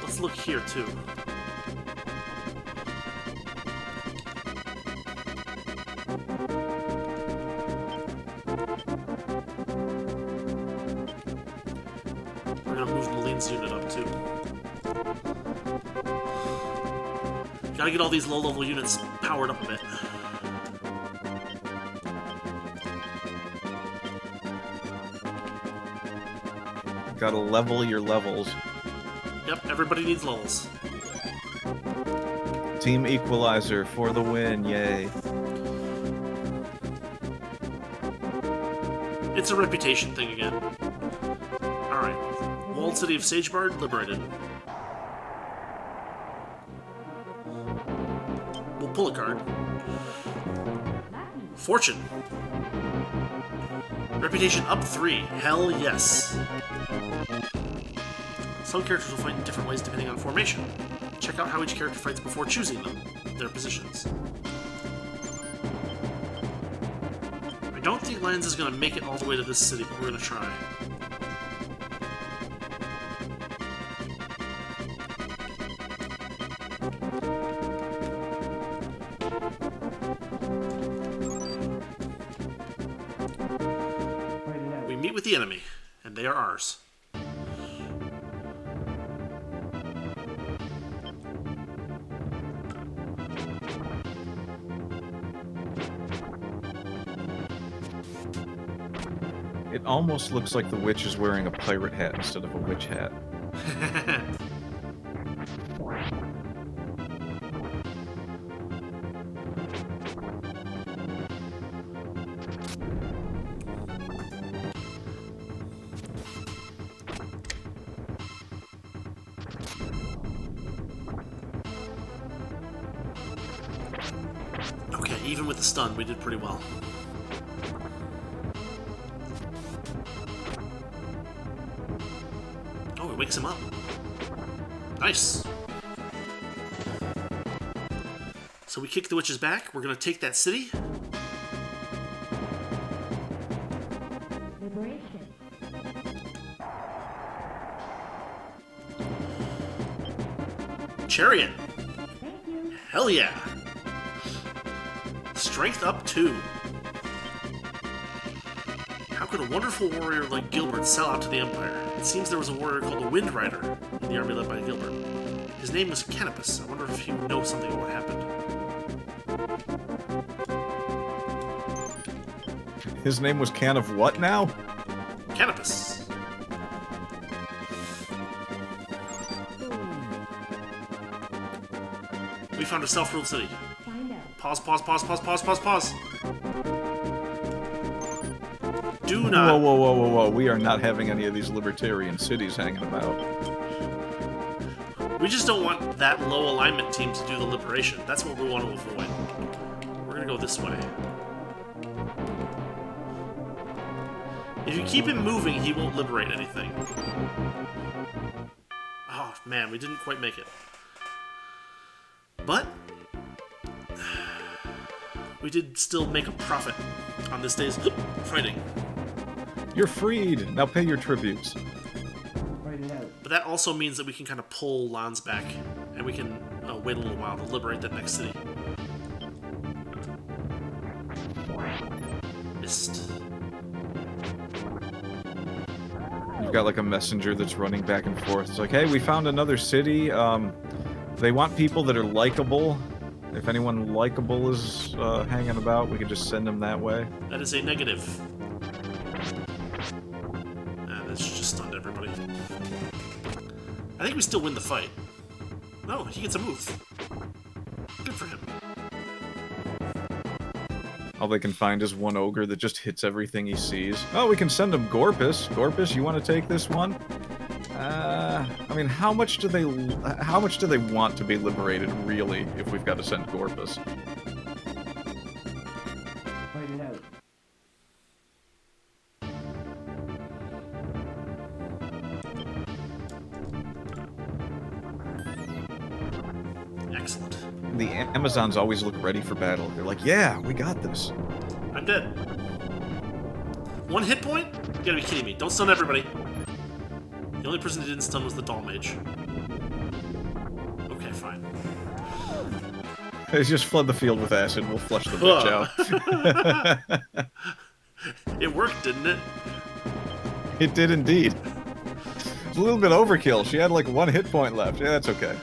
Let's look here, too. We're gonna move Maline's unit up, too. Gotta get all these low-level units powered up a bit. Gotta level your levels. Yep, everybody needs levels. Team Equalizer for the win, yay. It's a reputation thing again. Alright. Walled City of Sagebard liberated. We'll pull a card. Fortune. Reputation up 3. Hell yes. Some characters will fight in different ways depending on formation. Check out how each character fights before choosing them, their positions. I don't think Lens is going to make it all the way to this city, but we're going to try. We meet with the enemy, and they are ours. It almost looks like the witch is wearing a pirate hat instead of a witch hat. Okay, even with the stun, we did pretty well. Oh, it wakes him up. Nice. So we kick the witches back. We're gonna take that city. Liberation. Chariot. Thank you. Hell yeah. Strength up 2. How could a wonderful warrior like Gilbert sell out to the Empire? It seems there was a warrior called the Wind Rider in the army led by Gilbert. His name was Canopus. I wonder if you know something of what happened. His name was Can of what now? Canopus. We found a self-ruled city. Find out. Pause, pause, pause, pause, pause, pause, pause. Do Whoa, not. whoa, whoa, whoa, whoa. We are not having any of these libertarian cities hanging about. We just don't want that low alignment team to do the liberation. That's what we want to avoid. We're gonna go this way. If you keep him moving, he won't liberate anything. Oh, man, we didn't quite make it. But we did still make a profit on this day's fighting. You're freed! Now pay your tributes. Write it out. But that also means that we can kind of pull Lans back, and we can wait a little while to liberate that next city. Missed. You've got like a messenger that's running back and forth. It's like, hey, we found another city. They want people that are likable. If anyone likable is hanging about, we could just send them that way. That is a negative. That's just stunned everybody. I think we still win the fight. No, he gets a move. Good for him. All they can find is one ogre that just hits everything he sees. Oh, we can send him Gorpus. Gorpus, you want to take this one? I mean, how much do they want to be liberated, really, if we've got to send Gorpus? Write it out. Excellent. The Amazons always look ready for battle. They're like, yeah, we got this. I'm dead. 1 hit point? You gotta be kidding me. Don't stun everybody. The only person that didn't stun was the Doll Mage. Okay, fine. They just flood the field with acid. We'll flush the bitch out. It worked, didn't it? It did indeed. It's a little bit overkill. She had like 1 hit point left. Yeah, that's okay.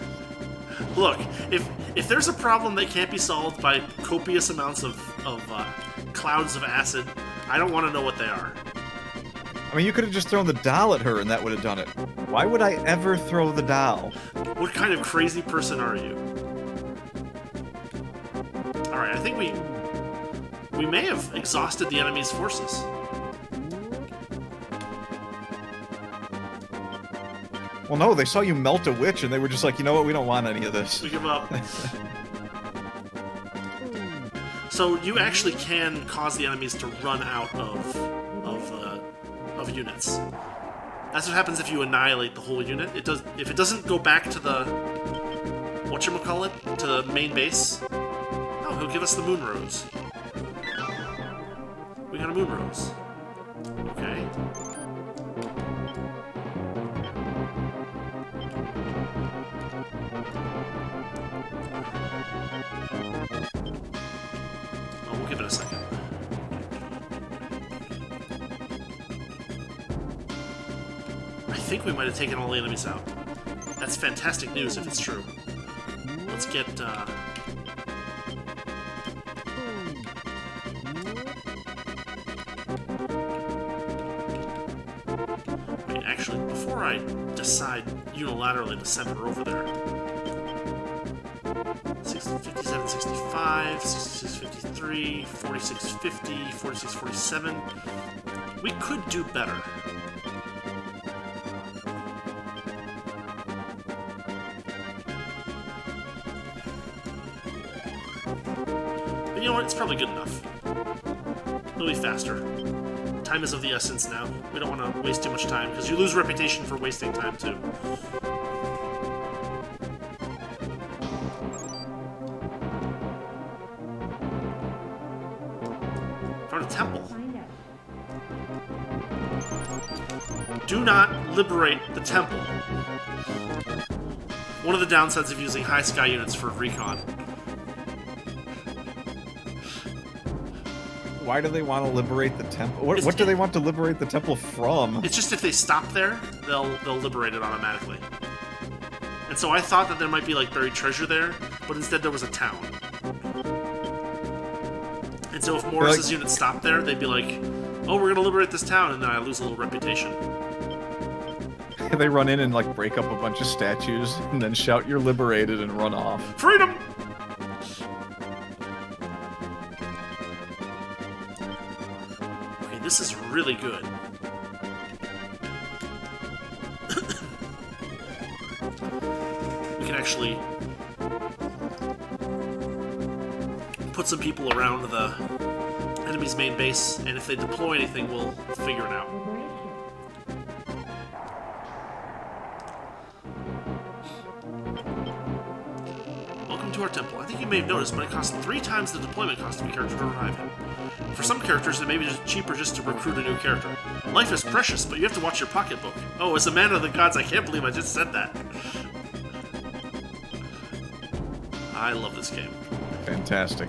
Look, if there's a problem that can't be solved by copious amounts of clouds of acid, I don't want to know what they are. I mean, you could have just thrown the doll at her and that would have done it. Why would I ever throw the doll? What kind of crazy person are you? Alright, I think we may have exhausted the enemy's forces. Well, no, they saw you melt a witch and they were just like, you know what, we don't want any of this. We give up. So you actually can cause the enemies to run out of units. That's what happens if you annihilate the whole unit. It does if it doesn't go back to the whatchamacallit, to the main base. Oh, he'll give us the moon rose. We got a moon rose. Okay. Oh, we'll give it a second. I think we might have taken all the enemies out. That's fantastic news if it's true. Let's get, Wait, actually, before I decide unilaterally to send her over there... 57, 65, 66, 53, 46, 50, 46, 47... We could do better. You know what? It's probably good enough. It'll be faster. Time is of the essence now. We don't want to waste too much time, because you lose reputation for wasting time, too. Found a temple. Do not liberate the temple. One of the downsides of using high sky units for recon. Why do they want to liberate the temple? What do they want to liberate the temple from? It's just if they stop there, they'll liberate it automatically. And so I thought that there might be like buried treasure there, but instead there was a town. And so if Morris's units stopped there, they'd be like, "Oh, we're gonna liberate this town," and then I lose a little reputation. They run in and like break up a bunch of statues and then shout, "You're liberated," and run off. Freedom! This is really good. We can actually put some people around the enemy's main base, and if they deploy anything, we'll figure it out. Welcome to our temple. I think you may have noticed, but it costs 3 times the deployment cost of a character to revive him. For some characters, it may be just cheaper just to recruit a new character. Life is precious, but you have to watch your pocketbook. Oh, as a man of the gods, I can't believe I just said that. I love this game. Fantastic.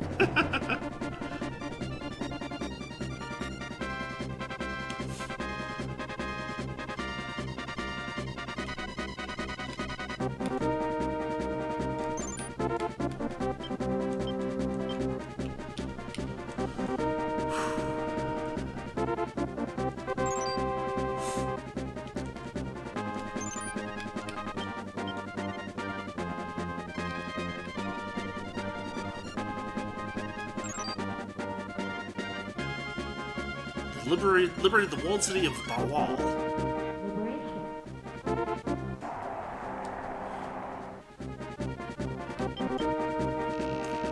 Liberated the walled city of Bawal.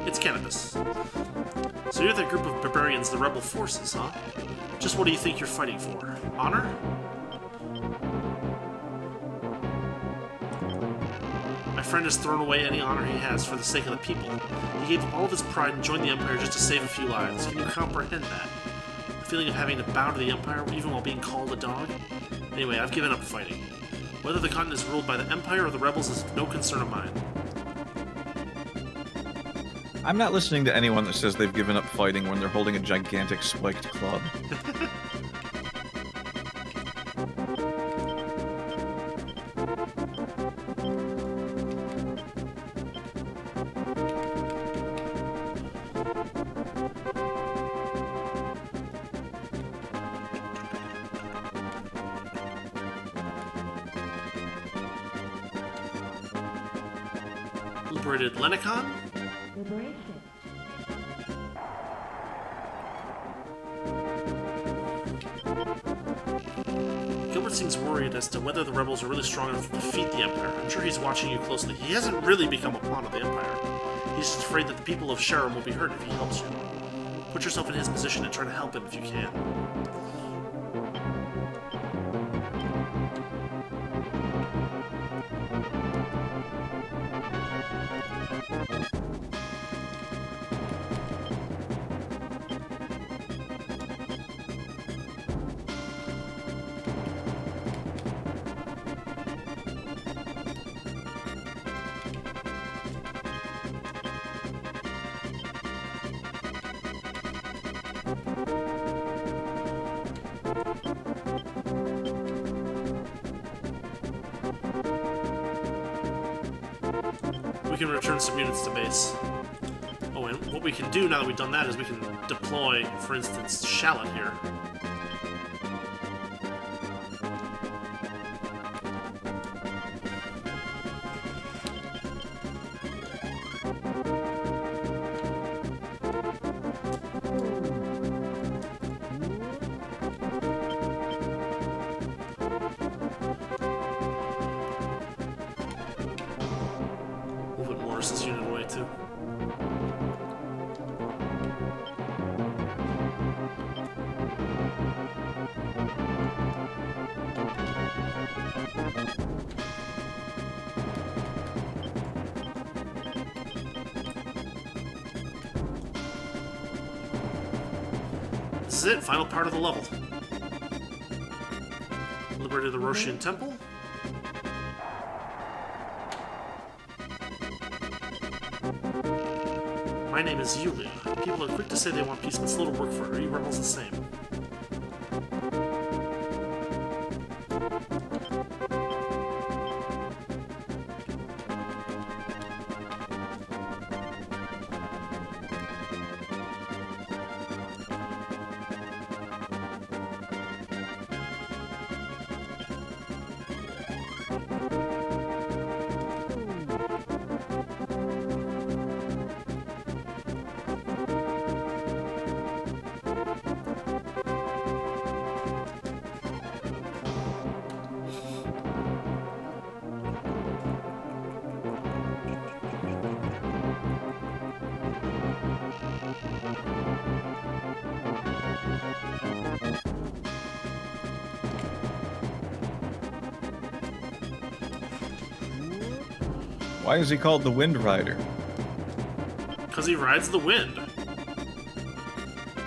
It's Canopus. So you're that group of barbarians, the rebel forces, huh? Just what do you think you're fighting for? Honor? My friend has thrown away any honor he has for the sake of the people. He gave all of his pride and joined the Empire just to save a few lives. Can you comprehend that? Feeling of having to bow to the Empire even while being called a dog? Anyway, I've given up fighting. Whether the continent is ruled by the Empire or the rebels is no concern of mine. I'm not listening to anyone that says they've given up fighting when they're holding a gigantic spiked club. Liberated Lenicon? Liberation. Gilbert seems worried as to whether the rebels are really strong enough to defeat the Empire. I'm sure he's watching you closely. He hasn't really become a pawn of the Empire. He's just afraid that the people of Sharom will be hurt if he helps you. Put yourself in his position and try to help him if you can. We can return some units to base. Oh, and what we can do now that we've done that is we can deploy, for instance, Shallot here. We'll put Morris's unit away too. This is it, final part of the level. Liberated the Roshian Temple. My name is Yulia. People are quick to say they want peace, but slow to work for it. Are you rebels the same? Why is he called the Wind Rider? Because he rides the wind.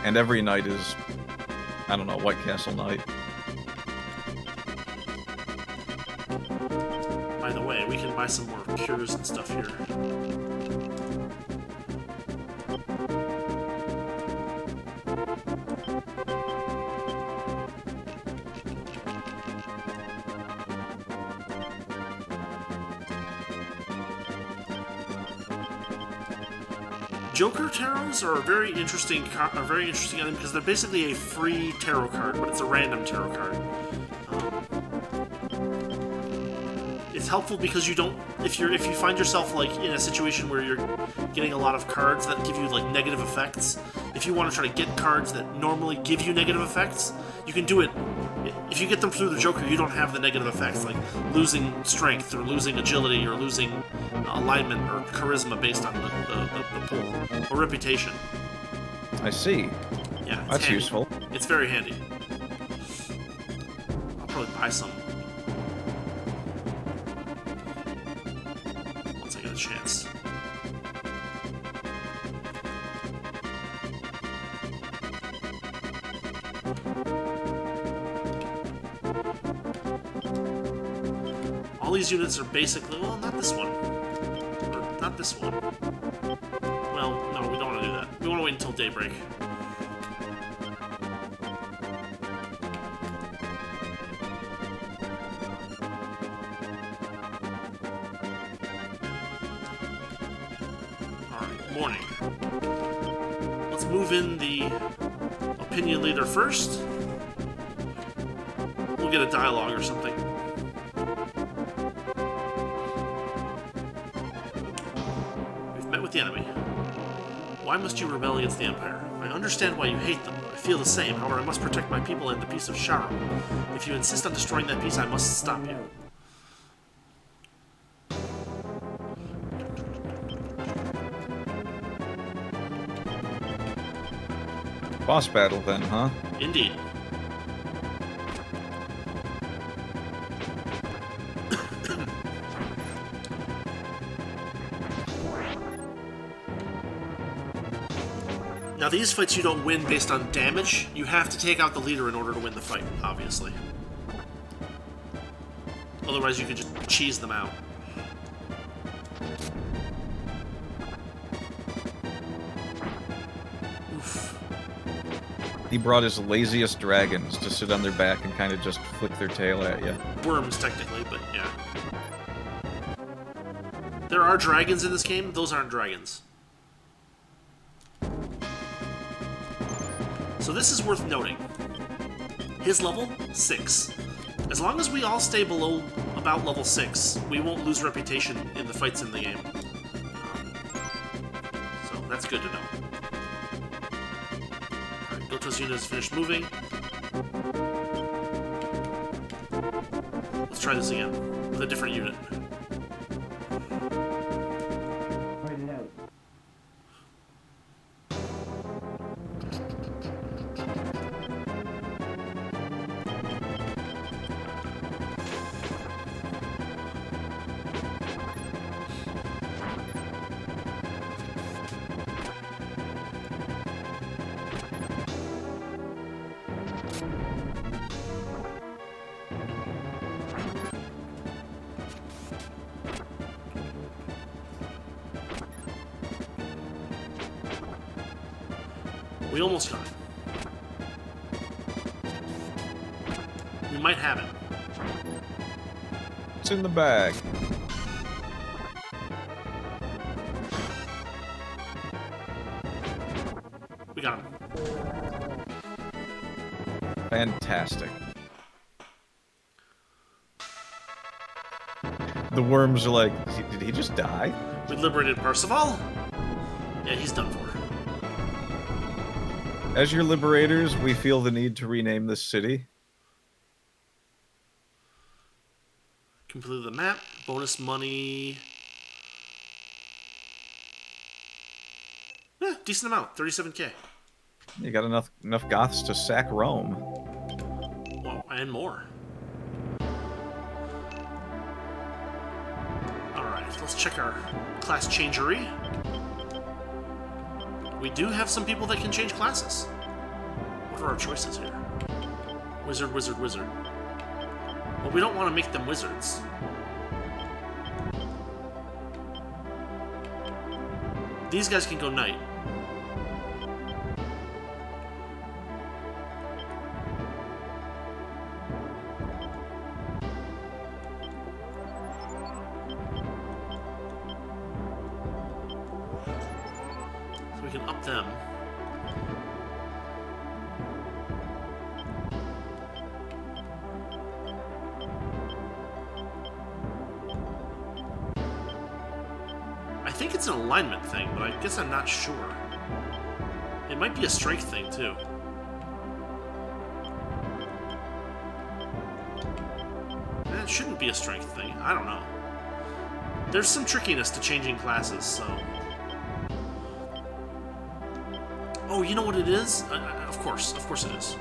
And every night is, I don't know, White Castle night. By the way, we can buy some more cures and stuff here. Joker tarots are a very interesting item because they're basically a free tarot card, but it's a random tarot card. It's helpful because you don't, if you find yourself like in a situation where you're getting a lot of cards that give you like negative effects, if you want to try to get cards that normally give you negative effects, you can do it. If you get them through the Joker, you don't have the negative effects like losing strength or losing agility or losing alignment or charisma based on the pull or reputation. I see. Yeah, it's That's handy. useful. It's very handy. I'll probably buy some once I get a chance. All these units are basically, well, not this one. Or not this one. Well, no, we don't want to do that. We want to wait until daybreak. Alright, morning. Let's move in the opinion leader first. We'll get a dialogue or something. The enemy. Why must you rebel against the Empire? I understand why you hate them. I feel the same. However, I must protect my people and the peace of Sharom. If you insist on destroying that peace, I must stop you. Boss battle then, huh? Indeed. Now these fights you don't win based on damage. You have to take out the leader in order to win the fight, obviously. Otherwise you could just cheese them out. Oof. He brought his laziest dragons to sit on their back and kind of just flick their tail at you. Worms, technically, but yeah. There are dragons in this game. Those aren't dragons. So this is worth noting. His level, 6. As long as we all stay below about level 6, we won't lose reputation in the fights in the game. So that's good to know. Alright, Goto's unit has finished moving. Let's try this again with a different unit. Fight it out. We almost got it. We might have it. It's in the bag. We got him. Fantastic. The worms are like, did he just die? We liberated Parseval. Yeah, he's done for. As your liberators, we feel the need to rename this city. Completed the map. Bonus money. Yeah, decent amount. 37k. You got enough Goths to sack Rome. Well, and more. Alright, let's check our class changery. We do have some people that can change classes. What are our choices here? Wizard, wizard, wizard. Well, we don't want to make them wizards. These guys can go knight. So we can up them. I think it's an alignment thing, but I guess I'm not sure. It might be a strength thing, too. It shouldn't be a strength thing. I don't know. There's some trickiness to changing classes, so... Oh, you know what it is? Of course it is.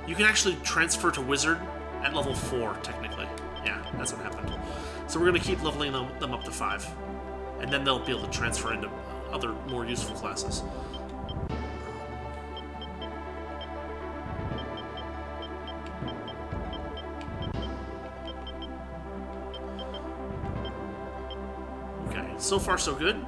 You can actually transfer to Wizard at level 4, technically. Yeah, that's what happened. So we're going to keep leveling them up to 5. And then they'll be able to transfer into other, more useful classes. Okay, so far so good.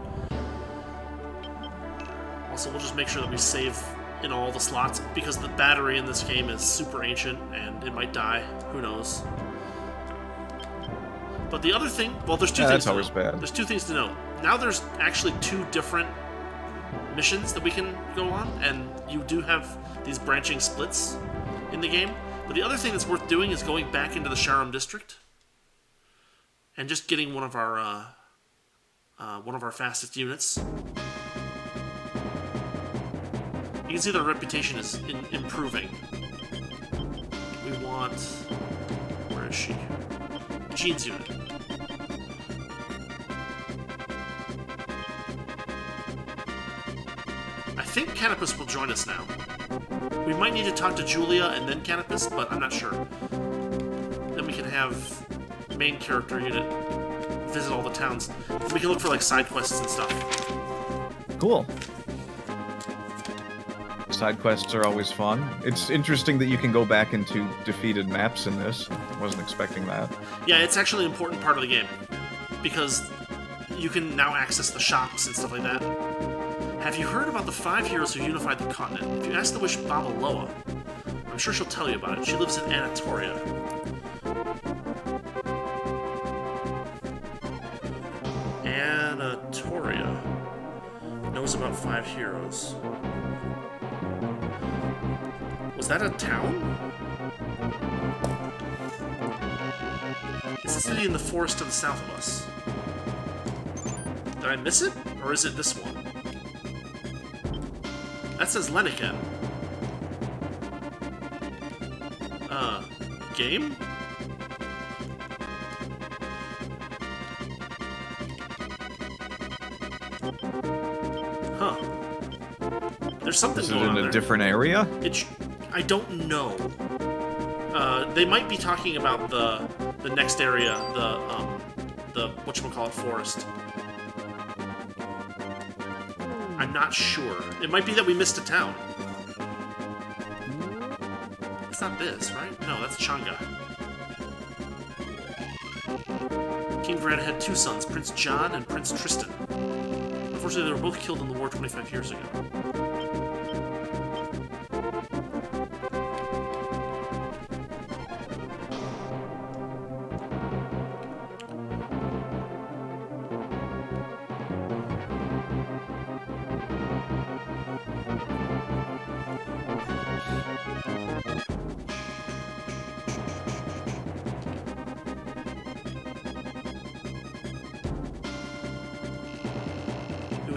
Also, we'll just make sure that we save in all the slots, because the battery in this game is super ancient, and it might die. Who knows? But the other thing, well, there's two things. That's always bad. There's two things to note. Now there's actually 2 different missions that we can go on, and you do have these branching splits in the game. But the other thing that's worth doing is going back into the Sharom district and just getting one of our fastest units. You can see their reputation is improving. We want... Where is she? Jean's unit. I think Canopus will join us now. We might need to talk to Julia and then Canopus, but I'm not sure. Then we can have main character unit visit all the towns. We can look for like side quests and stuff. Cool. Side quests are always fun. It's interesting that you can go back into defeated maps in this. Wasn't expecting that. Yeah, it's actually an important part of the game because you can now access the shops and stuff like that. Have you heard about the 5 heroes who unified the continent? If you ask the witch Babaloa, I'm sure she'll tell you about it. She lives in Anatolia. Anatolia knows about 5 heroes. Was that a town? It's a city in the forest to the south of us. Did I miss it? Or is it this one? That says Leniken. Game? Huh. There's something Is it going on in there. a different area? I don't know. They might be talking about the next area, the whatchamacallit forest. I'm not sure. It might be that we missed a town. It's not this, right? No, that's Changa. King Varad had 2 sons, Prince John and Prince Tristan. Unfortunately, they were both killed in the war 25 years ago.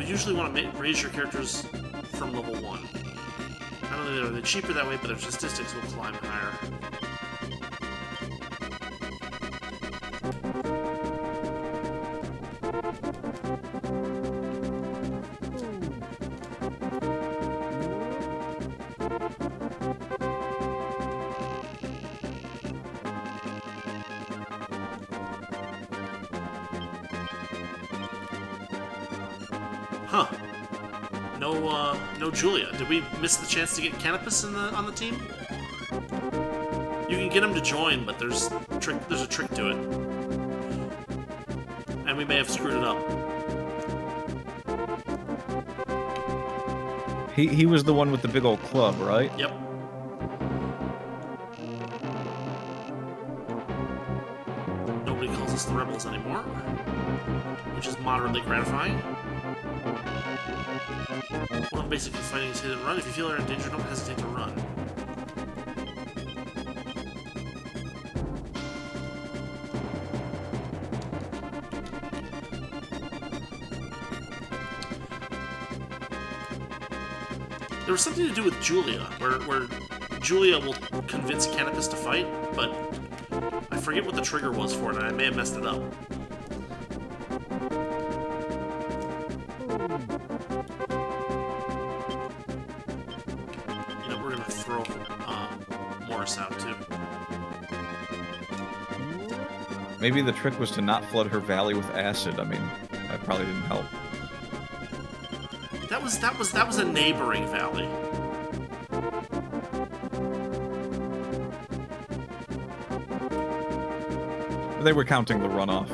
Usually want to raise your characters from level 1. I don't know they're cheaper that way, but their statistics will climb higher. Huh. No Julia. Did we miss the chance to get Canopus on the team? You can get him to join, but there's a trick to it. And we may have screwed it up. He was the one with the big old club, right? Yep. Nobody calls us the Rebels anymore, which is moderately gratifying. One of basically fighting is hit and run. If you feel you're in danger, don't hesitate to run. There was something to do with Julia, where Julia will convince Canopus to fight, but I forget what the trigger was for it, and I may have messed it up. Out too. Maybe the trick was to not flood her valley with acid. I mean, that probably didn't help. That was a neighboring valley. They were counting the runoff.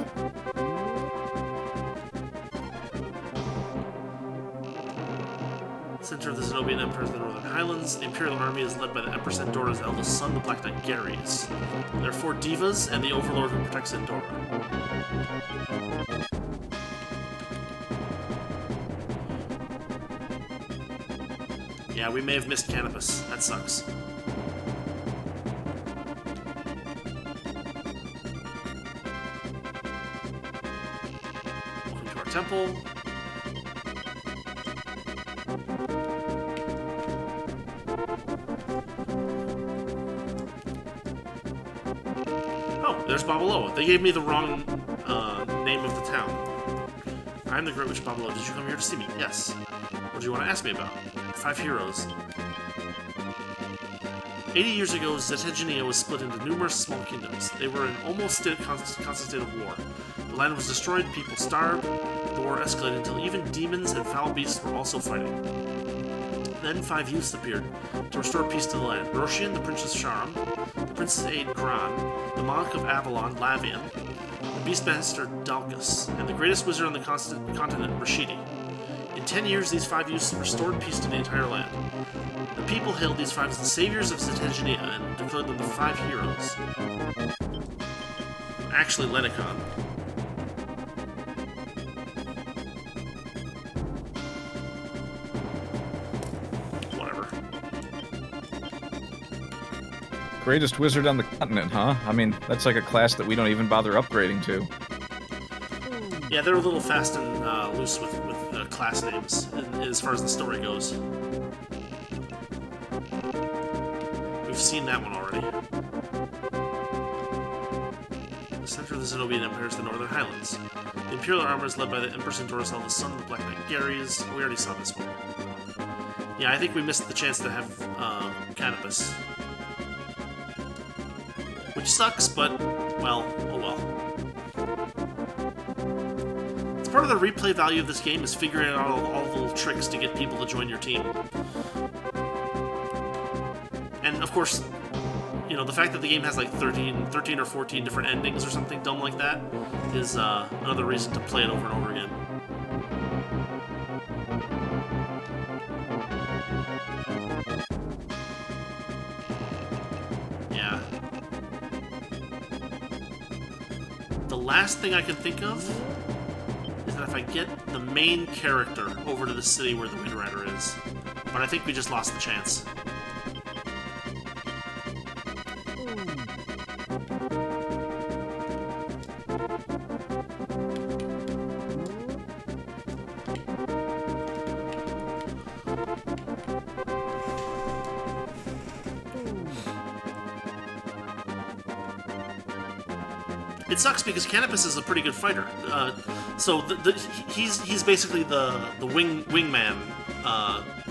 Center of the Zenobian Empire is the Northern Highlands. The Imperial Army is led by the Empress Andora's eldest son, the Black Knight Garies. There are 4 divas and the Overlord who protects Andorra. Yeah, we may have missed Canopus. That sucks. Welcome to our temple. There's Babaloa. They gave me the wrong name of the town. I'm the Great Witch Babaloa. Did you come here to see me? Yes. What do you want to ask me about? 5 heroes. 80 years ago, Zetegenia was split into numerous small kingdoms. They were in almost constant state of war. The land was destroyed, people starved, the war escalated until even demons and foul beasts were also fighting. Then 5 youths appeared to restore peace to the land. Roshian, the Princess Sharom, the Princess Aid Gran, the Monarch of Avalon Lavian, the Beastmaster Dalkus, and the greatest wizard on the continent, Rashidi. In 10 years, these 5 youths restored peace to the entire land. The people hailed these 5 as the saviors of Zetegenia and declared them the 5 heroes. Actually, Lenacon. Whatever. Greatest wizard on the continent, huh? I mean, that's like a class that we don't even bother upgrading to. Yeah, they're a little fast and loose with class names as far as the story goes. We've seen that one already. The center of the Zenobian Empire is the Northern Highlands. The Imperial armor is led by the Empress Indoricel, the son of the Black Knight Garys. We already saw this one. Yeah, I think we missed the chance to have Canopus. Which sucks, but, well, oh well. It's part of the replay value of this game is figuring out all the little tricks to get people to join your team. And, of course, you know, the fact that the game has like 13 or 14 different endings or something dumb like that is another reason to play it over and over again. Yeah. The last thing I can think of is that if I get the main character over to the city where the Wind Rider is. But I think we just lost the chance. It sucks because Canopus is a pretty good fighter. So he's basically the wingman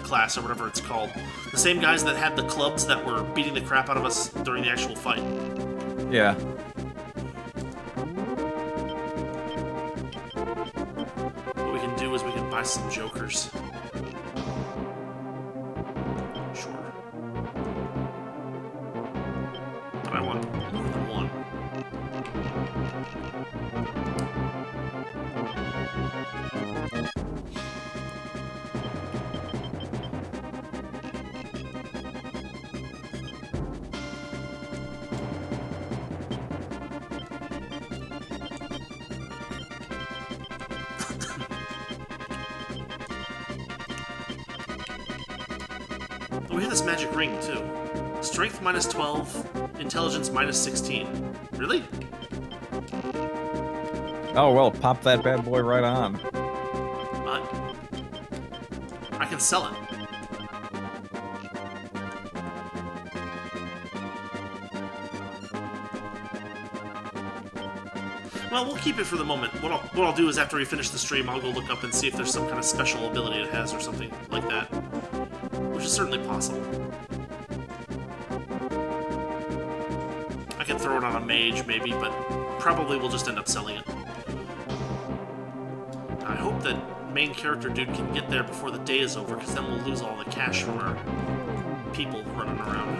class or whatever it's called. The same guys that had the clubs that were beating the crap out of us during the actual fight. Yeah. What we can do is we can buy some jokers. Sure. But I want more than one. Oh, we have this magic ring, too. Strength minus 12, intelligence minus 16. Really? Oh, well, pop that bad boy right on. I can sell it. Well, we'll keep it for the moment. What I'll do is after we finish the stream, I'll go look up and see if there's some kind of special ability it has or something like that. Which is certainly possible. I can throw it on a mage, maybe, but probably we'll just end up selling it. I hope that main character dude can get there before the day is over, because then we'll lose all the cash from our people running around.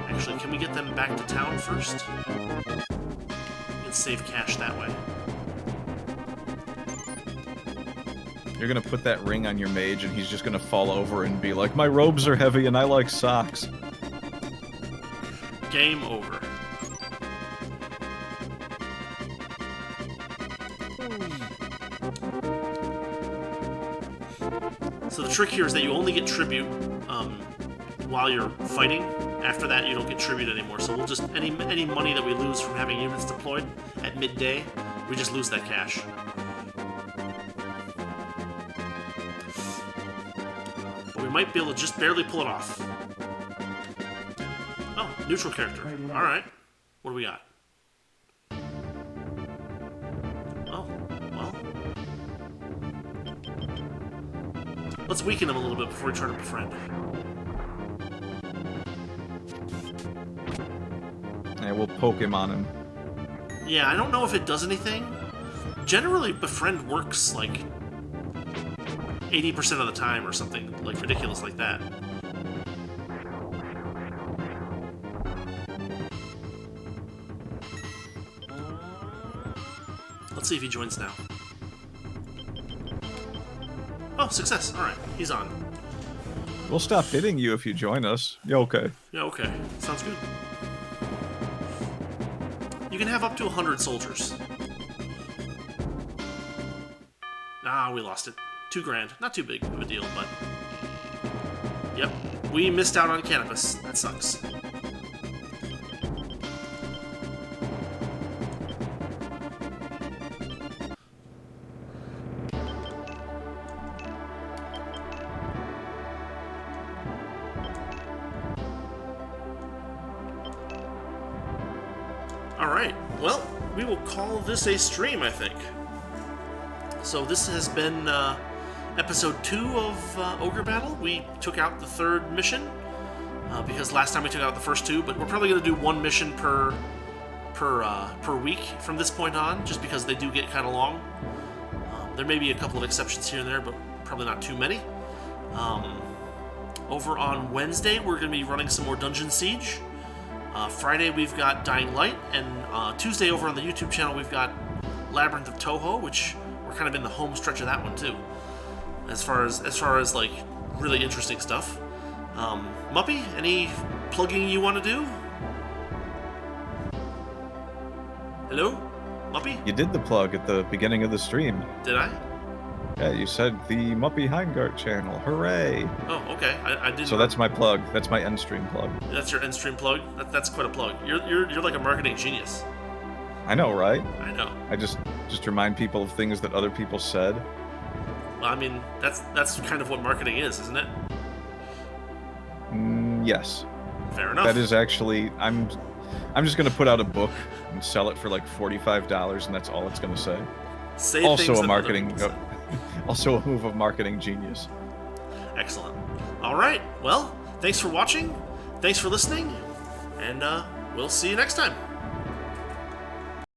Actually, can we get them back to town first? And save cash that way. You're gonna put that ring on your mage and he's just gonna fall over and be like, my robes are heavy and I like socks. Game over. So the trick here is that you only get tribute while you're fighting. After that, you don't get tribute anymore. So we'll just any money that we lose from having units deployed at midday, we just lose that cash. But we might be able to just barely pull it off. Oh, neutral character. All right. What do we got? Oh, well. Let's weaken him a little bit before we try to befriend. Yeah, we'll poke him on him. Yeah, I don't know if it does anything. Generally, befriend works like 80% of the time or something like ridiculous like that. Let's see if he joins now. Oh, success. Alright, he's on. We'll stop hitting you if you join us. Yeah, okay. Yeah, okay. Sounds good. You can have up to 100 soldiers. Ah, we lost it. $2,000. Not too big of a deal, but... Yep. We missed out on Canopus. That sucks. Alright, well, we will call this a stream, I think. So this has been episode 2 of Ogre Battle. We took out the 3rd mission, because last time we took out the first 2, but we're probably going to do 1 mission per week from this point on, just because they do get kind of long. There may be a couple of exceptions here and there, but probably not too many. Over on Wednesday, we're going to be running some more Dungeon Siege. Friday, we've got Dying Light, and Tuesday over on the YouTube channel, we've got Labyrinth of Toho, which we're kind of in the home stretch of that one too. As far as like really interesting stuff. Muppy, any plugging you want to do? Hello, Muppy? You did the plug at the beginning of the stream. Did I? Yeah, you said the Muppy Heimgart channel. Hooray! Oh, okay. I didn't. So that's my plug. That's my end stream plug. That's your end stream plug. That's quite a plug. You're like a marketing genius. I know, right? I know. I just remind people of things that other people said. Well, I mean, that's kind of what marketing is, isn't it? Yes. Fair enough. That is actually. I'm just gonna put out a book and sell it for like $45, and that's all it's gonna say. Say Also things a that marketing. other people say. Also a move of marketing genius. Excellent. All right. Well, thanks for watching. Thanks for listening. And we'll see you next time.